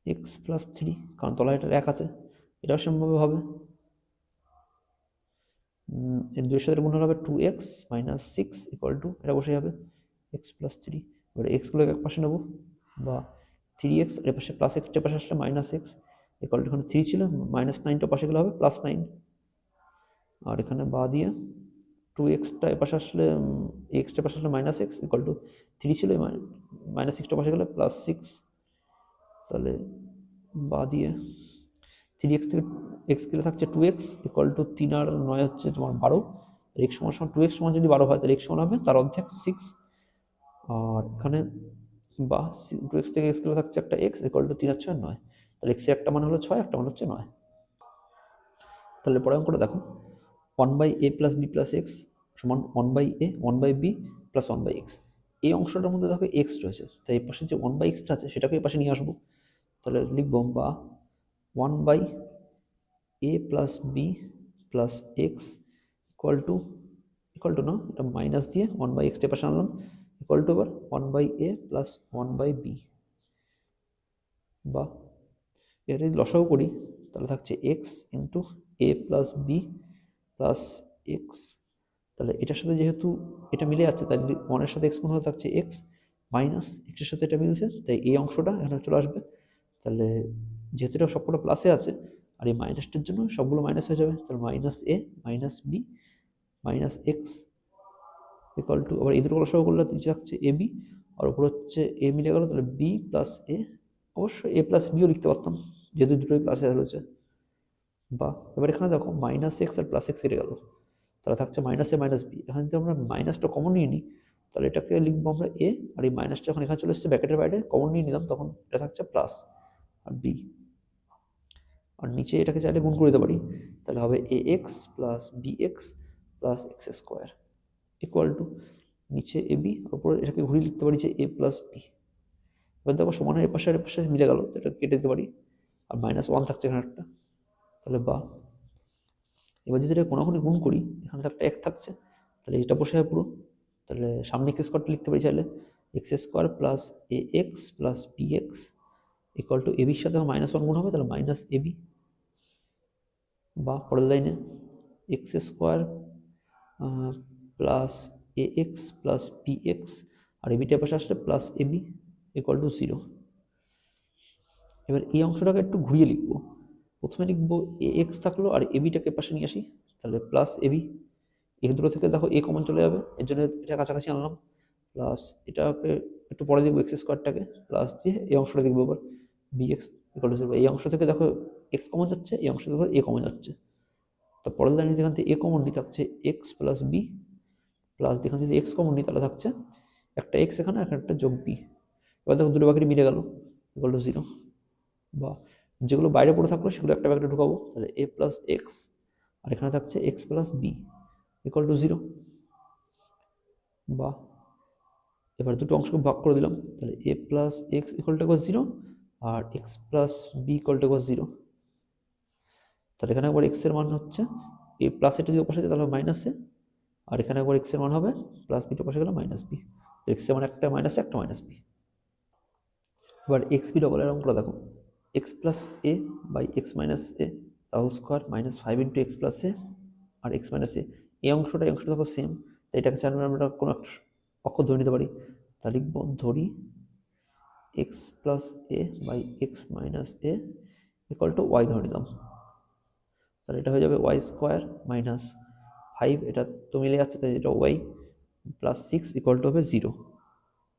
এক্স প্লাস 3, কারণ তলায় এটার 1 আছে, এটাও সম্ভব হবে। এর 2-এর সাথে গুণ হবে 2x মাইনাস 6 ইকুয়াল টু, এটা বসে যাবে এক্স প্লাস 3। এবার এক্সগুলোকে এক পাশে নেবো, বা 3x এর পাশে প্লাস এক্স, এর পাশে আসলে মাইনাস এক্স ইকুয়াল টু, এখানে 3 ছিল মাইনাস 9টা পাশে গেলে হবে প্লাস 9, আর এখানে বা দিয়ে 2xটা এর পাশে আসলে এক্সটা পাশে আসলে মাইনাস এক্স ইকুয়াল টু 3 ছিল মাইনাস 6টা পাশে গেলে প্লাস 6, তাহলে বা দিয়ে 3x থেকে এক্স গেলে থাকছে 2x ইকুয়াল টু 3 আর 9 হচ্ছে তোমার 12, এক্স সমান সমান 2x সমান যদি 12 হয় তাহলে এক্স সমান হবে তার অর্ধেক 6, আর এখানে বা 2x থেকে এক্স গেলে থাকছে একটা এক্স ইকুয়াল টু 3 আর 6 9, তাহলে এক্স এর একটা মান হলো 6, একটা মান হচ্ছে 9। তাহলে পরের অঙ্কটা দেখো, 1/a plus b plus x সমান 1/a 1/b প্লাস 1/x। এই অংশটার মধ্যে দেখো এক্স রয়েছে, তাই এই পাশে যে 1/xটা আছে সেটাকে এই পাশে নিয়ে আসবো, তাহলে লিখবো বা 1/a plus b plus x equal to না, এটা মাইনাস দিয়ে 1/xটা পাশে আনলাম ইকুয়াল টু এবার 1/a প্লাস 1/b। বা এটা যদি লসাগু করি তাহলে থাকছে এক্স ইন্টু এ প্লাস বি প্লাস এক্স, তাহলে এটার সাথে যেহেতু এটা মিলে যাচ্ছে তাই ওয়ানের সাথে এক্স গুণ হলে থাকছে এক্স মাইনাস এক্সের সাথে এটা মিলছে, তাই এই অংশটা এখানে চলে আসবে। তাহলে যেহেতু এটা সবকটা প্লাসে আছে আর এই মাইনাসটার জন্য সবগুলো মাইনাস হয়ে যাবে, তাহলে minus A minus b minus x equal to, আবার এই দুটো লসাগু করলে নিচে থাকছে এ বি আর উপর হচ্ছে এ মিলে গেল, তাহলে বি প্লাস এ, অবশ্যই এ প্লাস বিও লিখতে পারতাম যেহেতু দুটোই প্লাসে রয়েছে। বা এবার এখানে দেখো মাইনাস এক্স আর প্লাস এক্স কেটে গেল, তাহলে থাকছে মাইনাস এ মাইনাস বি। এখানে যদি আমরা মাইনাসটা কমন নিয়ে নিই তাহলে এটাকে লিখবো আমরা এ, আর এই মাইনাসটা যখন এখানে চলে এসছে ব্র্যাকেটের বাইরে কমন নিয়ে নিলাম তখন এটা থাকছে প্লাস আর বি, আর নিচে এটাকে চাইলে গুণ করে দিতে পারি, তাহলে হবে A x plus B X plus X square equal to নিচে এ বি, ওপরে এটাকে ঘুরিয়ে লিখতে পারি যে এ প্লাস বি। এবার দেখো সমানের এপাশে আর এপাশে মিলে গেল, এটা কেটে দিতে পারি, আর মাইনাস ওয়ান থাকছে এখানে একটা, তাহলে বা এবার যদি এটা কোনাকুনি গুণ করি এখানে তো একটা এক থাকছে, তাহলে এটা বসে হয় পুরো, তাহলে সামনে এক্স স্কোয়ারটা লিখতে পারি চাইলে X square plus A x plus B x equal to A বির সাথে মাইনাস ওয়ান গুণ হবে তাহলে মাইনাস এ বি, বা পরের লাইনে এক্স স্কোয়ার প্লাস এ এক্স প্লাস বি এক্স আর এবিটার পাশে আসলে plus A b equal to zero. এবার এই অংশটাকে একটু ঘুরিয়ে লিখবো, প্রথমে লিখবো এ এক্স থাকলো আর এবিটাকে পাশে নিয়ে আসি, তাহলে প্লাস এবি, এই দুটো থেকে দেখো এ কমন চলে যাবে এর জন্য এটা কাছাকাছি আনলাম, প্লাস এটাকে একটু পরে দেখবো এক্স স্কোয়ারটাকে প্লাস দিয়ে এই অংশটা দেখবো এবার b x equal to zero. এই অংশ থেকে দেখো এক্স কমন যাচ্ছে, এই অংশ থেকে এ কমন যাচ্ছে, তো পরের লাইনে যেখান থেকে এ কমন নিই থাকছে এক্স প্লাস বি প্লাস যেখানে যদি এক্স কমন নিই তাহলে থাকছে একটা এক্স এখানে আর একটা যোগ বি। এবার দেখো দুটো বাকি মিলে গেল ইকুয়াল টু জিরো, বা যেগুলো বাইরে পড়ে থাকলো সেগুলো একটা ব্যাকেটে ঢুকাবো, তাহলে এ প্লাস এক্স আর এখানে থাকছে X plus B equal to zero. বা এবার দুটো অংশকে ভাগ করে দিলাম, তাহলে A plus x equal to zero আর X plus B equal to zero, তাহলে এখানে একবার এক্স এর মান হচ্ছে এ প্লাস এটা যদি পাশে যায় তাহলে মাইনাস এ, আর এখানে একবার এক্স এর মান হবে প্লাস বিটা পাশে গেলে মাইনাস বি, এক্স এর মান একটা মাইনাস একটা মাইনাস বি। এবার এক্স বি ডবল এর অঙ্কটা দেখো x plus A by x minus A whole square minus five into X plus A আর এক্স মাইনাস এ, এই অংশটা দেখো সেম, তো এটাকে চাইলে আমরা কোনো একটা অক্ষর ধরে নিতে পারি, তা লিখব ধরি x plus A by x minus A equal to y ধরে নিলাম, তাহলে এটা হয়ে যাবে ওয়াই স্কোয়ার মাইনাস ফাইভ, এটা তো মিলে যাচ্ছে তাই এটা y plus six equal to হবে জিরো।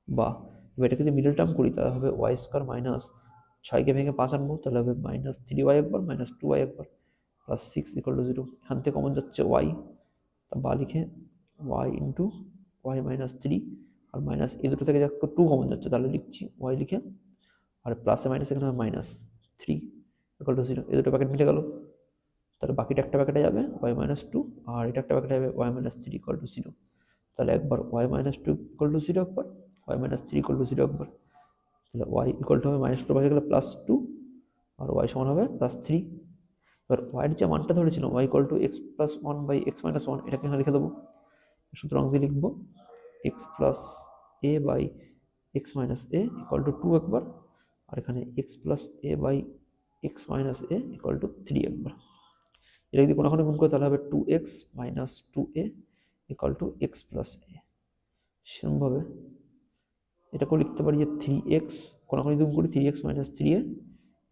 বা এবার এটাকে যদি মিডল টার্ম করি তাহলে হবে ওয়াই স্কোয়ার মাইনাস ছয়কে ভেঙে পাঁচ আনবো তাহলে হবে মাইনাস থ্রি ওয়াই একবার মাইনাস টু ওয়াই একবার plus six equal to zero. এখান থেকে কমন যাচ্ছে ওয়াই, তা বা লিখে Y into Y minus three আর মাইনাস এই দুটো থেকে দেখো টু কমন যাচ্ছে তাহলে লিখছি ওয়াই লিখে আর প্লাসে মাইনাস এখানে হবে minus three equal to zero, এই দুটো প্যাকেট মিটে গেল, তাহলে বাকিটা একটা প্যাকেটে যাবে ওয়াই মাইনাস টু আর এটা একটা প্যাকেটে যাবে Y minus three equal to zero, তাহলে একবার Y minus two equal to zero একবার Y minus three equal to zero একবার, তাহলে ওয়াই ইকুয়াল টু হবে মাইনাস টু পাশে গেলে প্লাস টু আর ওয়াই সমান হবে প্লাস থ্রি। এবার ওয়াইয়ের যে মানটা ধরেছিল Y equal to x plus one by x minus one, এটাকে এখানে লিখে দেবো, সুতরাং দিয়ে লিখবো X plus A by x minus A equal to two একবার আর এখানে x plus A by x minus A equal to three একবার। এটা যদি কোনো গুণ করে তাহলে হবে two x minus two A equal to x plus A. সেরকমভাবে এটাকেও লিখতে পারি যে থ্রি এক্স কোনো গুণ করি three x minus three A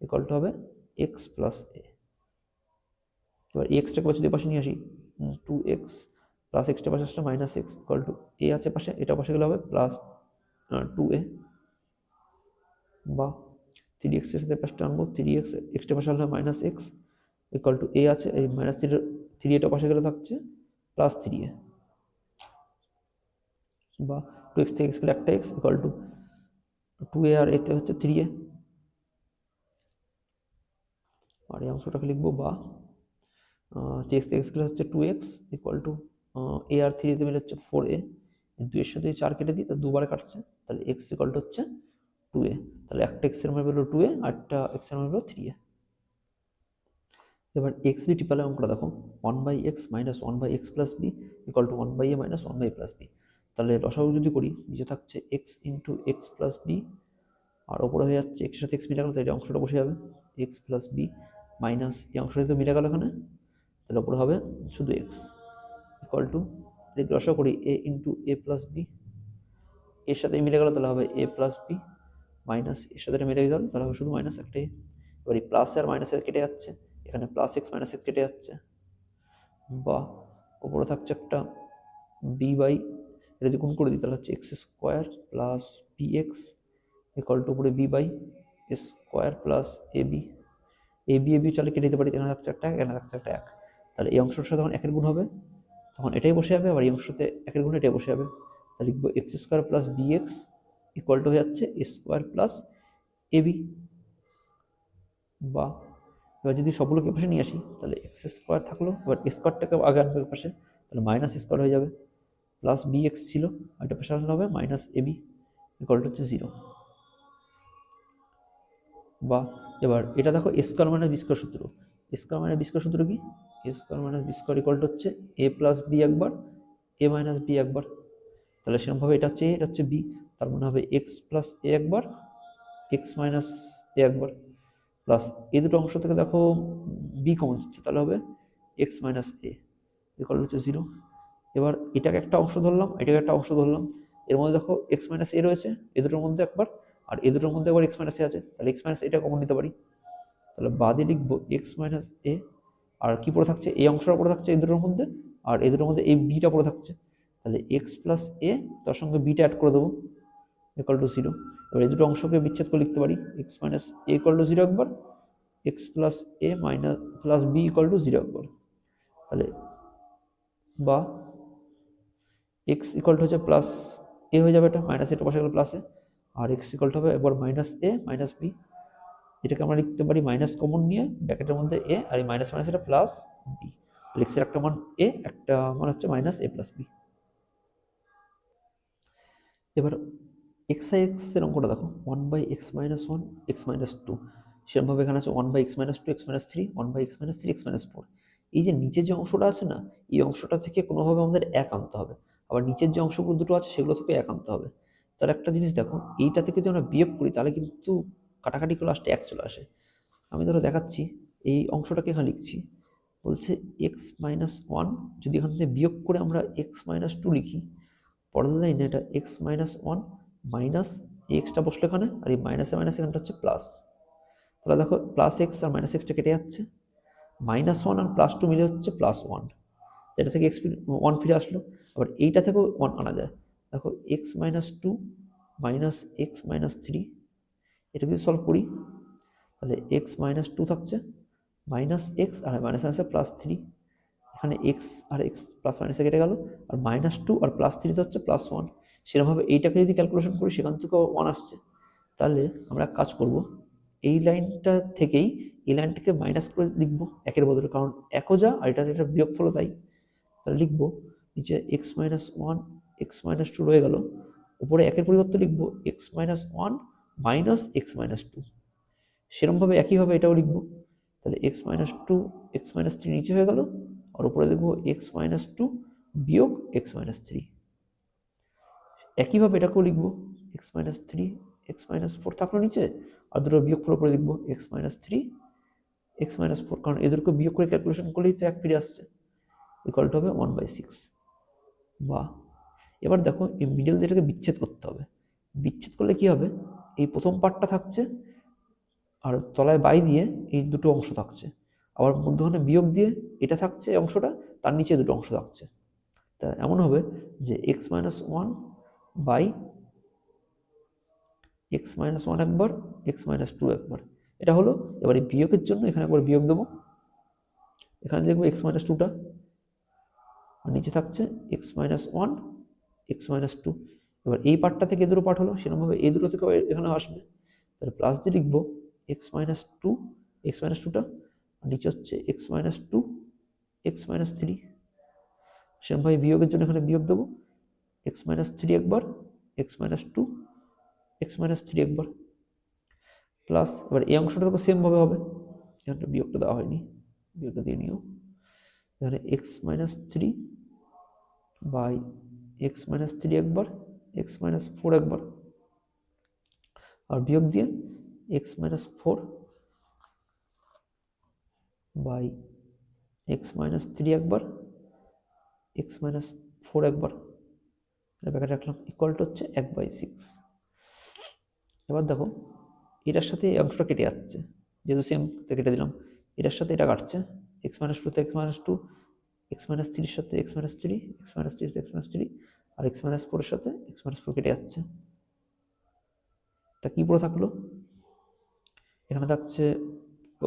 equal to হবে এক্স প্লাস এ। এবার এক্সটাকে যদি পাশে নিয়ে আসি টু এক্স প্লাস এক্সটা পাশে আসলে মাইনাস এক্স ইকুয়াল টু এ আছে পাশে, এটা পাশে গেলে হবে প্লাস টু এ, বা থ্রি এক্সের সাথে পাশটা আনবো থ্রি এক্স এক্সটা পাশে হলে মাইনাস এক্স ইকুয়াল টু এ আছে, এই মাইনাস থ্রি এটা পাশে গেলে থাকছে প্লাস থ্রি এ, বা টু এক্স থেকে এক্স গেলে একটা এক্স ইকুয়াল টু টু এ আর এতে হচ্ছে থ্রি এ, আর এই অংশটাকে লিখবো বা এক্স থেকে এক্স গেলে হচ্ছে টু এক্স ইকুয়াল টু এ আর থ্রিতে মিলে হচ্ছে ফোর এ, দুইয়ের সাথে চার কেটে দিই তা দুবারে কাটছে, তাহলে এক্স ইকুয়াল টু হচ্ছে টু এ, তাহলে একটা এক্সের মান বেরোলো টু এ আর একটা এক্সের মান বেরোলো থ্রি এ। এবার এক্স বি টিপালে অঙ্কটা দেখো one by x minus one by x plus B equal to one by A minus one by plus B, তাহলে লসাগু যদি করি নিচে থাকছে X into X plus B আর ওপরে হয়ে যাচ্ছে এক্সের সাথে এক্স মিলে গেল তাই এটা অংশটা বসে যাবে, এক্স প্লাস বি মাইনাস এই অংশটা তো মিলে গেল এখানে, তাহলে ওপরে হবে শুধু এক্স ইকুয়াল টু, যদি রসা করি এ ইন্টু এ প্লাস বি, এর সাথে মিলে গেল তাহলে হবে এ প্লাস বি মাইনাস এর সাথে এটা মিলে গেল তাহলে হবে শুধু মাইনাস একটাই। এবার এই প্লাস আর মাইনাসের কেটে যাচ্ছে, এখানে প্লাস এক্স মাইনাস এক্স কেটে যাচ্ছে, বা ওপরে থাকছে একটা বি বাই, এটা যদি গুণ করে দিই তাহলে হচ্ছে X square plus B x equal to উপরে B by square plus A B, A B চালে কেটে দিতে পারি, এখানে থাকছে একটা এক, এখানে থাকছে একটা এক, তাহলে এই অংশটার সাথে যখন একের গুণ হবে তখন এটাই বসে যাবে, আবার এই অংশতে একের গুণ এটাই বসে যাবে, তাহলে লিখবো x square plus B x equal to হয়ে যাচ্ছে স্কোয়ার প্লাস এ বি। বা এবার যদি সবগুলোকে পাশে নিয়ে আসি তাহলে এক্স স্কোয়ার থাকলো, এবার স্কোয়ারটাকে আগে আনবে পাশে, তাহলে মাইনাস স্কোয়ার হয়ে যাবে, প্লাস বি এক্স ছিল আর এটা পাশে আসলে হবে minus a b equal to হচ্ছে 0। বা এবার এটা দেখো স্কোয়ার মাইনাস বি স্কোয়ার সূত্র, স্কোয়ার মাইনাস বি স্কোয়ার সূত্র কি, square minus b square equal to হচ্ছে এ প্লাস বি একবার এ মাইনাস বি একবার, তাহলে সেরকমভাবে এটা হচ্ছে এ, এটা হচ্ছে বি, তার মানে হবে এক্স প্লাস এ একবার এক্স মাইনাস এ একবার, প্লাস এই দুটো অংশ থেকে দেখো বি কমন যাচ্ছে, তাহলে হবে এক্স মাইনাস এ ইকুয়াল হচ্ছে 0। এবার এটাকে একটা অংশ ধরলাম, এটাকে একটা অংশ ধরলাম, এর মধ্যে দেখো এক্স মাইনাস এ রয়েছে এ দুটোর মধ্যে একবার, আর এ দুটোর মধ্যে একবার এক্স মাইনাস এ আছে, তাহলে এক্স মাইনাস এটা কমন নিতে পারি, তাহলে বাদে লিখবো এক্স মাইনাস এ, আর কি পড়ে থাকছে এই অংশটা পড়ে থাকছে এই দুটোর মধ্যে, আর এই দুটোর মধ্যে এই বিটা পড়ে থাকছে, তাহলে এক্স প্লাস এ তার সঙ্গে বিটা অ্যাড করে দেবো ইকুয়াল টু 0। এবার এই দুটো অংশকে বিচ্ছেদ করে লিখতে পারি x minus A equal to 0 একবার, x plus a minus plus B equal to 0 একবার, তাহলে বা এক্স ইকুয়াল টু হচ্ছে প্লাস এ হয়ে যাবে, এটা মাইনাস এটা বসে গেল প্লাসে, আর এক্স ইকুয়াল টু হবে একবার মাইনাস এ মাইনাস বি, এটাকে আমরা লিখতে পারি মাইনাস কমন নিয়ে ব্র্যাকেটের মধ্যে এ, আর এই মাইনাস মাইনাস এটা প্লাস বি, এক্সের একটা মান এ একটা মান হচ্ছে মাইনাস এ প্লাস বি। এবার এক্স আই এক্স এর অঙ্কটা দেখো 1/x-1 x-2, সেরকমভাবে এখানে আছে 1/x-2 x-3 1/x-3 x-4। এই যে নিচের যে অংশটা আছে না, এই অংশটা থেকে কোনোভাবে আমাদের এক আনতে হবে, আবার নিচের যে অংশগুলো দুটো আছে সেগুলো থেকে এক আনতে হবে। তাহলে একটা জিনিস দেখো, এইটা থেকে যদি আমরা বিয়োগ করি তাহলে কিন্তু কাটাকাটি করে লাস্টে এক চলে আসে। আমি ধরো দেখাচ্ছি, এই অংশটাকে এখানে লিখছি, বলছে x-1, যদি এখান থেকে বিয়োগ করে আমরা x-2 লিখি, পরের লাইনে এটা x-1 মাইনাস এক্সটা বসলো এখানে, আর এই মাইনাসে মাইনাস এখানটা হচ্ছে প্লাস, তাহলে দেখো প্লাস এক্স আর মাইনাস এক্সটা কেটে যাচ্ছে, -1 আর +2 মিলে হচ্ছে +1, এটা থেকে এক্স 1 ফিরে আসলো, আবার এইটা থেকেও 1 আনা যায়, দেখো x-2 মাইনাস x-3, এটা যদি সলভ করি তাহলে x-2 থাকছে মাইনাস এক্স আর মাইনাস মাইনাসে +3, এখানে এক্স আর এক্স প্লাস মাইনাসে কেটে গেল, আর -2 আর +3 হচ্ছে +1, সেরকমভাবে এইটাকে যদি ক্যালকুলেশন করি সেখান থেকেও 1 আসছে, তাহলে আমরা কাজ করব এই লাইনটা থেকেই এই লাইনটাকে মাইনাস করে লিখবো একের বদলে, কারণ একও যা আর এটা বিয়োগফল তাই, তাহলে লিখবো নিচে x-1 x-2 রয়ে গেল, উপরে একের পরিবর্তে লিখবো x-1 মাইনাস x-2, সেরকমভাবে একইভাবে এটাও লিখবো, তাহলে x-2 x-3 নিচে হয়ে গেল, আর উপরে দেখবো x-2 বিয়োগ x-3, একইভাবে এটাকেও লিখবো x-3 x-4 থাকলো নিচে, আর দুটো বিয়োগফল উপরে লিখবো x-3 x-4, কারণ এদেরকে বিয়োগ করে ক্যালকুলেশন করলেই তো এক ফিরে আসছে, ইকুয়াল টু হবে 1/6। বা এবার দেখো এই মিডল যেটাকে বিচ্ছেদ করতে হবে, বিচ্ছেদ করলে কি হবে, এই প্রথম পার্টটা থাকছে আর তলায় বাই দিয়ে এই দুটো অংশ থাকছে, আবার মধ্যখানে বিয়োগ দিয়ে এটা থাকছে এই অংশটা, তার নিচে দুটো অংশ থাকছে, তা এমন হবে যে x-1 বাই x-1 একবার x-2 একবার, এটা হলো। এবার এই বিয়োগের জন্য এখানে একবার বিয়োগ দেবো, এখানে দেখবো x-2টা, আর নিচে থাকছে x-1 x-2, এবার এই পার্টটা থেকে এই দুটো পার্ট হলো, সেরকমভাবে এই দুটো থেকে এখানে আসবে, তাহলে প্লাস দিয়ে লিখবো x-2 x-2টা, আর নিচে হচ্ছে x-2 x-3, সেরকমভাবে বিয়োগের জন্য এখানে বিয়োগ দেবো x-3 একবার x-2 x-3 একবার, প্লাস এবার এই অংশটা তো সেমভাবে হবে, এখানে বিয়োগটা দেওয়া হয়নি, বিয়োগটা দিয়ে নিও, এখানে x-3 বাই x-3 একবার x-4 একবার, আর বিয়োগ দিয়ে x-4 by x minus three একবার, এক্স মাইনাস ফোর একবার, ব্র্যাকেট রাখলাম, ইকুয়াল টু হচ্ছে 1/6। এবার দেখো এটার সাথে এই অংশটা কেটে যাচ্ছে, যেহেতু সেম কেটে দিলাম, এটার সাথে এটা কাটছে, x minus two x minus two, x minus থ্রির সাথে x minus three, x minus থ্রির সাথে এক্স মাইনাস থ্রি, আর এক্স মাইনাস ফোরের সাথে এক্স মাইনাস ফোর কেটে যাচ্ছে। তা কি পুরো থাকলো, এখানে থাকছে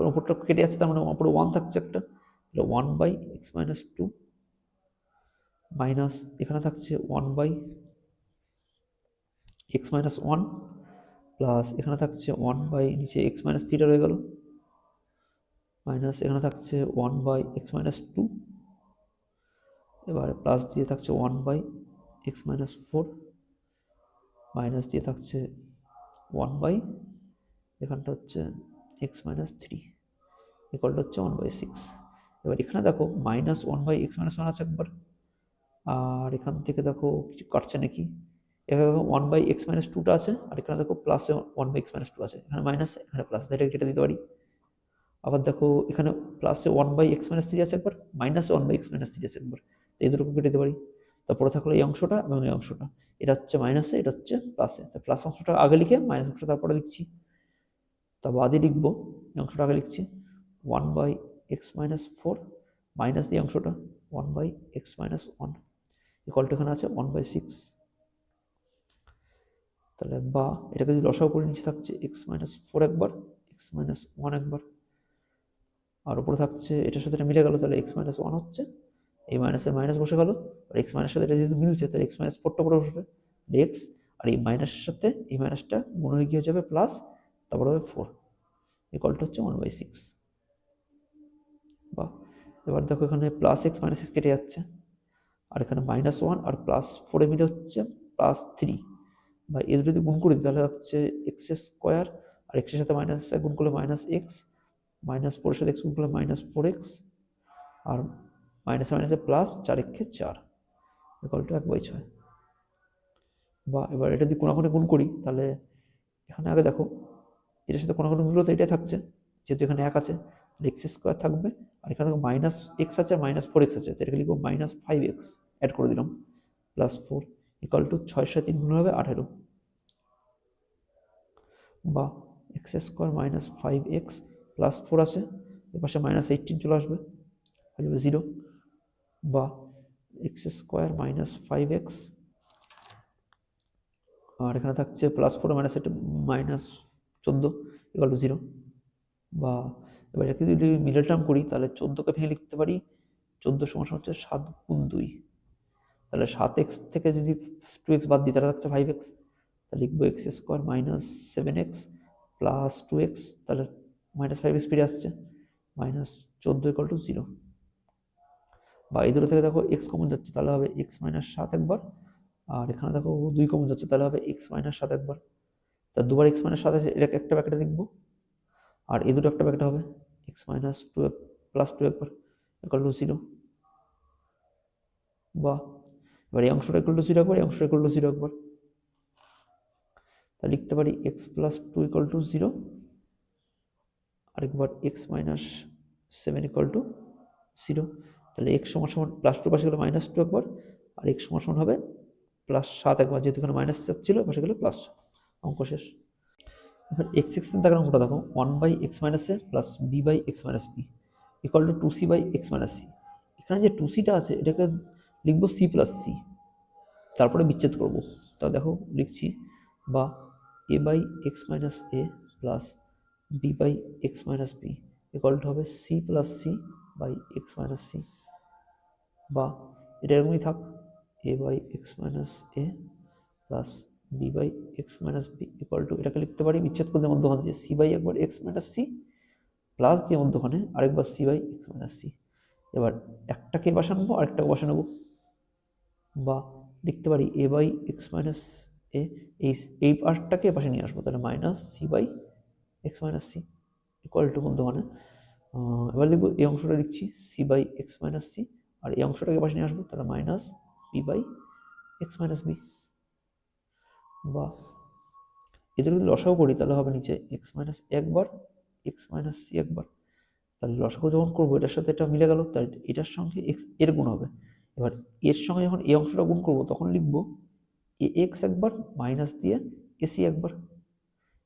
ওপরটা কেটে যাচ্ছে, তার মানে ওপরে ওয়ান থাকছে একটা, তাহলে 1/x-2 মাইনাস এখানে থাকছে 1/x-1 প্লাস এখানে থাকছে 1 নিচে x-3 রয়ে গেল, মাইনাস এখানে থাকছে 1/x-2, এবার প্লাস দিয়ে থাকছে 1/x-4, মাইনাস দিয়ে থাকছে 1 এখানটা হচ্ছে x-3, ইকুয়ালটা হচ্ছে 1/6। এবার এখানে দেখো -1/x-1 আছে একবার, আর এখান থেকে দেখো কিছু কাটছে নাকি, এখানে দেখো 1/x-2টা আছে, আর এখানে দেখো প্লাসে 1/x-2 আছে, এখানে মাইনাস এখানে প্লাস, এটা কেটে দিতে পারি। আবার দেখো এখানে প্লাসে 1/x-3 আছে একবার, মাইনাসে 1/x-3 আছে একবার, তো এই দুটো কেটে দিতে পারি। তারপরে থাকলো এই অংশটা এবং এই অংশটা, এটা হচ্ছে মাইনাসে, এটা হচ্ছে প্লাসে, তো প্লাস অংশটা আগে লিখে মাইনাস অংশটা তারপরে লিখছি। তা বাদে লিখবো, এই অংশটা আগে লিখছি 1/x-4 মাইনাস দিয়ে অংশটা 1/x-1, ইকুয়াল টু এখানে আছে 1/6। তাহলে বা এটাকে যদি লসাগু করে নিচে থাকছে x-4 একবার, x-1 একবার, আর উপরে থাকছে এটার সাথে এটা মিলে গেল, তাহলে x-1 হচ্ছে, এই মাইনাসে মাইনাস বসে গেল, আর এক্স মাইনাসের সাথে এটা যেহেতু মিলছে তাহলে x-4টা পরে বসবে, এক্স, আর এই মাইনাসের সাথে এই মাইনাসটা গুণ হয়ে গিয়ে যাবে প্লাস, তারপরে হবে 4, ইকুয়ালটা হচ্ছে 1/6। বা এবার দেখো এখানে প্লাস এক্স মাইনাস এক্স কেটে যাচ্ছে, আর এখানে -1 আর +4 মিলে হচ্ছে +3, বা এর যদি গুণ করি তাহলে হচ্ছে x² আর এক্সের সাথে মাইনাস গুণ করলে -x, -4 সাথে x গুণ করলে -4x, আর মাইনাসে মাইনাসে প্লাস 4×4 ইকুয়াল টু 1/6। বা এবার এটা যদি কোনাকুনি গুণ করি তাহলে এখানে আগে দেখো এটার সাথে কোনাকুনি গুণ করলে তো এটাই থাকছে, যেহেতু এখানে 1 আছে তাহলে x² থাকবে, আর এখানে দেখো -x আছে আর -4x আছে, তো এটাকে লিখবো -5x, অ্যাড করে দিলাম, +4 ইকুয়াল টু 6 সাথে 3 গুণ হবে 18, বা x² -5x +4 আছে, এর পাশে -18 চলে আসবে, হয়ে যাবে 0, বা x² -5x, আর এখানে থাকছে +4 -8 -14 ইকুয়াল টু 0, বা এবার এটাকে যদি মিডল টার্ম করি তাহলে 14কে ভেঙে লিখতে পারি 14 সমান হচ্ছে 7 গুণ 2, তাহলে 7x থেকে যদি 2x বাদ দিই তাহলে থাকছে 5x, তাহলে লিখবো x² -7x + 2x, তাহলে -5x ফিরে আসছে, -14 ইকুয়াল টু 0। বা এই দুটো থেকে দেখো x কমন যাচ্ছে তাহলে হবে x-7 একবার, আর এখানে দেখো 2 কমন যাচ্ছে তাহলে হবে x-7 একবার, তা দুবার x-7 আছে, এটাকে একটা ব্র্যাকেটে লিখবো, আর এই দুটো একটা ব্র্যাকেটে হবে x-2 +2 একবার ইকুয়াল টু 0। বা এবার এই অংশটা ইকুয়াল টু 0 একবার, এই অংশটা ইকুয়াল টু 0 একবার, তা লিখতে পারি x+2 ইকুয়াল টু 0, আরেকবার x-7 ইকুয়াল টু 0, তাহলে x সমান সমান +2 পাশে গেলে -2 একবার, আর x সমান সমান হবে +7 একবার, যেহেতু এখানে -7 ছিল পাশে গেলে +7, অঙ্ক শেষ। এবার x এক্সের দাগের অঙ্কটা দেখো 1/x-a plus b/x-b equal to 2c/x-c, এখানে যে 2cটা আছে এটাকে লিখবো c প্লাস c, তারপরে বিচ্ছেদ করব, তা দেখো লিখছি, বা a/x-a plus b/x-b equal to হবে c প্লাস c/x-c, বা এটা এরকমই থাক, a/x-a plus b/x-b equal to, এটাকে লিখতে পারি বিচ্ছেদ করতে মধ্যখানে দিয়ে c/একবার x-c প্লাস দিয়ে মধ্যখানে আরেকবার c/x-c, এবার একটাকে বসা নেবো আরেকটাকে বসা নেবো, বা লিখতে পারি a/x-a, এই পার্টটাকে পাশে নিয়ে আসবো, তাহলে -c/x-c ইকুয়াল টু মধ্যখানে, এবার লিখবো এই অংশটা লিখছি c/x-c, আর এই অংশটাকে পাশে নিয়ে আসবো, তাহলে -b/x-b, বা এদের যদি লসাও করি তাহলে হবে নিচে x-a একবার, x-c একবার, তাহলে লসাগু যখন করবো এটার সাথে এটা মিলে গেল, তাই এটার সঙ্গে এক্স এর গুণ হবে। এবার এর সঙ্গে যখন এই অংশটা গুণ করবো তখন লিখবো এ এক্স একবার মাইনাস দিয়ে এসি একবার,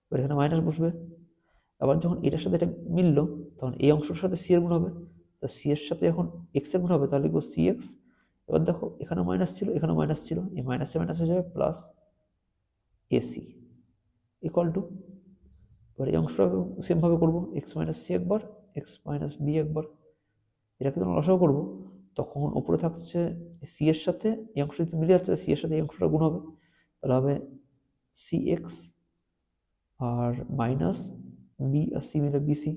এবার এখানে মাইনাস বসবে। আবার যখন এটার সাথে এটা মিললো তখন এই অংশটার সাথে সি এর গুণ হবে, তা সি এর সাথে যখন এক্স এর গুণ হবে তাহলে লিখবো সি এক্স। এবার দেখো এখানে মাইনাস ছিল এখানে মাইনাস ছিল, এই মাইনাসে মাইনাস হয়ে যাবে প্লাস এসি ইকুয়াল টু, এবার এই অংশটা সেমভাবে করবো এক্স মাইনাস সি একবার এক্স মাইনাস বি একবার। এটাকে যখন লসাগু করবো তখন উপরে থাকছে সি এর সাথে এই অংশ যদি মিলে যাচ্ছে সি এর সাথে এই অংশটা গুণ হবে, তাহলে হবে সি এক্স আর মাইনাস বি আর সি মিলে বিসি।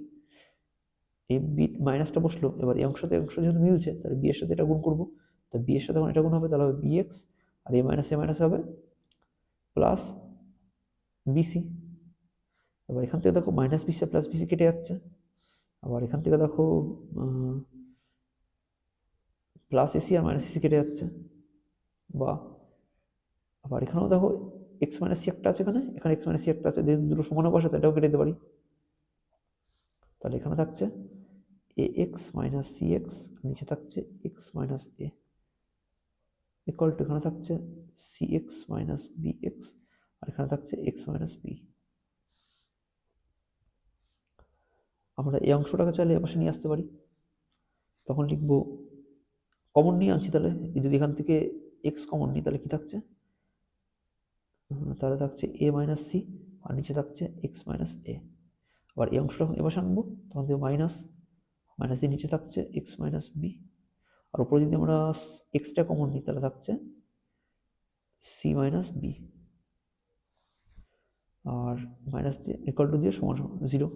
এই বি মাইনাসটা বসলো, এবার এই অংশতে অংশ যেহেতু মিলছে তাহলে বি এর সাথে এটা গুণ করবো, তো বি এর সাথে যখন এটা গুণ হবে তাহলে হবে বি এক্স আর এ মাইনাস হবে প্লাস বিসি। এবার এখান থেকে দেখো মাইনাস বিসি প্লাস বিসি কেটে যাচ্ছে, আবার এখান থেকে দেখো প্লাস এসি আর মাইনাস এসি কেটে যাচ্ছে, বা আবার এখানেও দেখো এক্স মাইনাস সি একটা আছে, এখানে এখানে এক্স মাইনাস সি একটা আছে, যেহেতু দুটো সমান পাশে এটাও কেটে দিতে পারি। তাহলে এখানে থাকছে A X minus C X, নিচে থাকছে x minus A equal to এখানে থাকছে C x minus B x আর এখানে থাকছে এক্স মাইনাস বি। আমরা এই অংশটাকে চাইলে এপাশে নিয়ে আসতে পারি, তখন লিখবো কমন নিয়ে আনছি, তাহলে যদি এখান থেকে এক্স কমন নিই তাহলে কি থাকছে, তাহলে থাকছে এ মাইনাস সি আর নিচে থাকছে এক্স মাইনাস এ। আবার এই অংশটা যখন এবার আনবো তখন দেবো মাইনাস মাইনাস দিয়ে নিচে থাকছে এক্স মাইনাস বি, আর উপরে যদি আমরা এক্সটা কমন নিই তাহলে থাকছে সি মাইনাস বি, আর মাইনাস দিয়ে ইকুয়াল টু দিয়ে সমান সমান জিরো,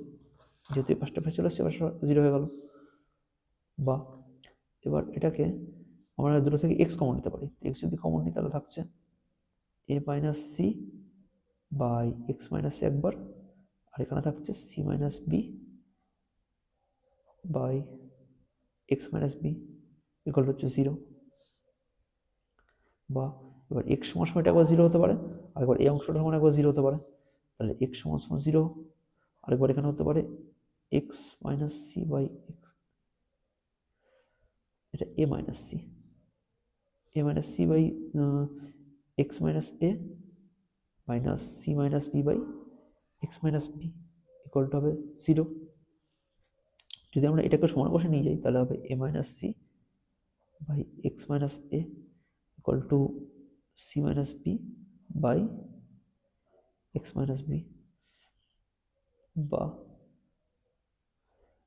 যেহেতু এই পাঁচটা চলে আসছে পাঁচটা জিরো হয়ে গেল। বা এবার এটাকে আমরা দুটো থেকে এক্স কমন নিতে পারি, এক্স যদি কমন নিই তাহলে থাকছে A minus C by x minus C একবার, আর এখানে থাকছে C minus B by x minus B equal to হচ্ছে জিরো। বা এবার এক্স সমান সময় এটা একবার জিরো হতে পারে, আরেকবার এই অংশটা সমান একবার জিরো হতে পারে, তাহলে এক্স সমান সমান জিরো, আরেকবার এখানে হতে পারে X minus C by X, এটা A minus C by x minus A minus C minus B by x minus B equal to হবে জিরো। যদি আমরা এটাকে সমান বসে নিয়ে যাই তাহলে হবে A minus C by x minus A equal to C minus B by x minus B. বা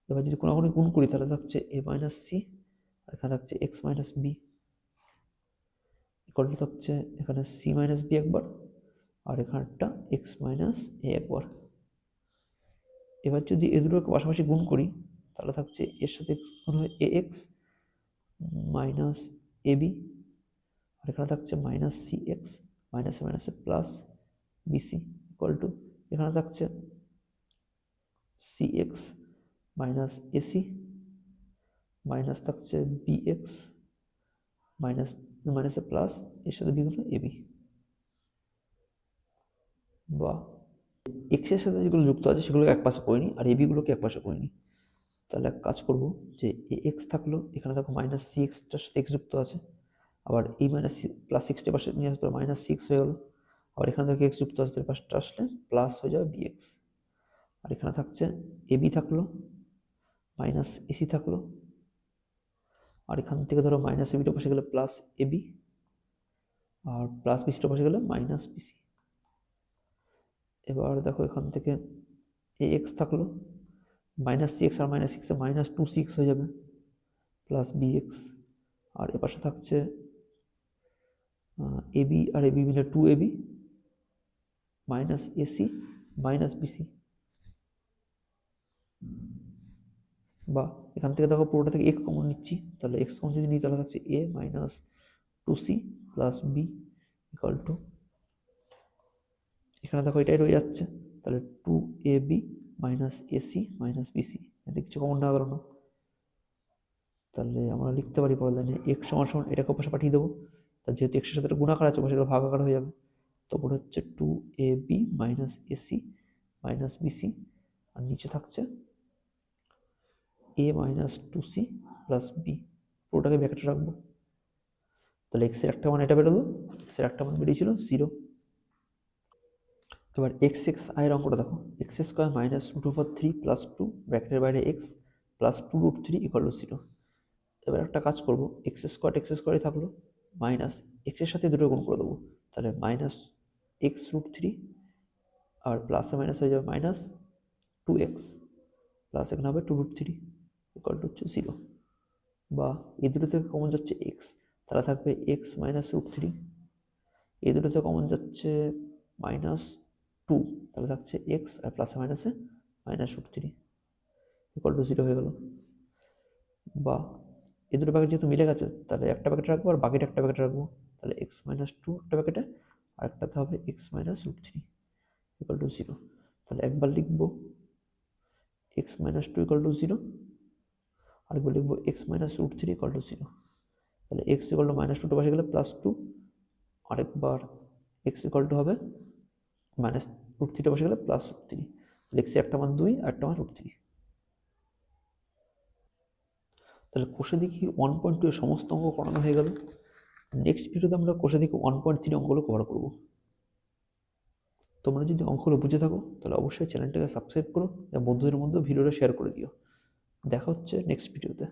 এবার যদি কোনো গুণ করি তাহলে থাকছে এ মাইনাস সি আর এখানে থাকছে x minus B equal to থাকছে এখানে সি মাইনাস বি একবার আর এখানটা এক্স মাইনাস এ একবার। এবার যদি এ দুটোকে পাশাপাশি গুণ করি তাহলে থাকছে এর সাথে গুণ হয় এ এক্স মাইনাস এ বি আর এখানে থাকছে মাইনাস সি এক্স মাইনাসে মাইনাসে প্লাস বিসি ইকুয়াল টু এখানে থাকছে C x minus AC minus থাকছে বি এক্স মাইনাস মাইনাসে প্লাস এর সাথে বি হলো এবি। বা এক্স এর সাথে যেগুলো যুক্ত আছে সেগুলোকে এক পাশে করে নিই আর এবিগুলোকে এক পাশে করে নিই। তাহলে এক কাজ করবো যে এ এক্স থাকলো, এখানে দেখো মাইনাস সি এক্সটার সাথে এক্স যুক্ত আছে, আবার এই মাইনাস প্লাস সিক্সটার পাশে নিয়ে আসতে মাইনাস সিক্স হয়ে গেলো, আবার এখানে দেখো এক্স যুক্ত আছে, পাশটা আসলে প্লাস হয়ে যাবে বি এক্স। আর এখানে থাকছে এবি থাকলো মাইনাস এসি থাকলো, আর এখান থেকে ধরো মাইনাস এবিটার পাশে গেলে প্লাস এবি আর প্লাস বিসিটার পাশে গেলে মাইনাস বিসি। এবার দেখো এখান থেকে এ এক্স থাকলো মাইনাস সি এক্স আর মাইনাস সিক্সে মাইনাস টু সিক্স হয়ে যাবে প্লাস বি এক্স, আর এ পাশে থাকছে এবি আর এবি মিলে two a b minus AC minus b c. বা এখান থেকে দেখো পুরোটা থেকে এক্স কমন নিচ্ছি, তাহলে এক্স কমন যদি নিই তাহলে থাকছে A minus two C plus B equal to, এখানে দেখো এটাই রয়ে যাচ্ছে, তাহলে two A B minus AC minus BC, এতে কিছু কমন নেওয়া গেল না। তাহলে আমরা লিখতে পারি পরের লাইনে এক্স সমান সমান এটাকে পাশে পাঠিয়ে দেবো, তার যেহেতু এক্সের সাথে গুণাকার আছে সেগুলো ভাগাকার হয়ে যাবে, তারপরে হচ্ছে two A B minus AC minus BC আর নিচে থাকছে A minus two C plus B, পুরোটাকে ব্র্যাকেটে রাখবো। তাহলে এক্সের একটা মান এটা বেরোলো, এক্সের একটা মান বেরিয়েছিল 0। এবার এক্স এক্স আয়ের অঙ্কটা দেখো, x square minus root over 3 plus 2 ব্র্যাকেটের বাইরে এক্স প্লাস 2√3 ইকুয়াল টু 0। এবার একটা কাজ করবো, এক্স স্কোয়ারই থাকলো, মাইনাস এক্সের সাথে দুটো গুণ করে দেবো, তাহলে মাইনাস x√3 আর প্লাসে মাইনাস হয়ে যাবে মাইনাস 2x প্লাস এখানে হবে 2√3 ইকুয়াল টু হচ্ছে 0। বা এই দুটো থেকে কমন যাচ্ছে এক্স, তাহলে থাকবে এক্স মাইনাস √3, এই দুটো থেকে কমন যাচ্ছে মাইনাস 2, তাহলে থাকছে এক্স আর প্লাসে মাইনাসে মাইনাস √3 ইকুয়াল টু 0 হয়ে গেল। বা এই দুটো প্যাকেট যেহেতু মিলে গেছে, তাহলে একটা প্যাকেটে রাখবো আর বাকিটা একটা প্যাকেটে রাখবো, তাহলে এক্স মাইনাস 2 একটা প্যাকেটে আর একটাতে হবে এক্স মাইনাস √3 ইকুয়াল টু 0। তাহলে একবার লিখবো এক্স মাইনাস 2 ইকুয়াল টু 0, আরেকবার লিখবো এক্স মাইনাস √3 ইকুয়াল টু 0। তাহলে এক্স ইকুয়াল টু মাইনাস 2 পাশে গেলে প্লাস 2, আরেকবার এক্স ইকুয়াল টু হবে মাইনাস √3 পাশে গেলে প্লাস √3। তাহলে এক্সের একটা মান 2 আর একটা মান √3। তাহলে কোষে দেখি 1.2 এর সমস্ত অঙ্ক করানো হয়ে গেল। নেক্সট ভিডিওতে আমরা কোষে দেখি 1.3 অঙ্কগুলো কভার করব। তোমরা যদি অঙ্কগুলো বুঝে থাকো তাহলে অবশ্যই চ্যানেলটাকে সাবস্ক্রাইব করো এবং বন্ধুদের মধ্যে ভিডিওটা শেয়ার করে দিও। দেখা হচ্ছে নেক্সট ভিডিওতে।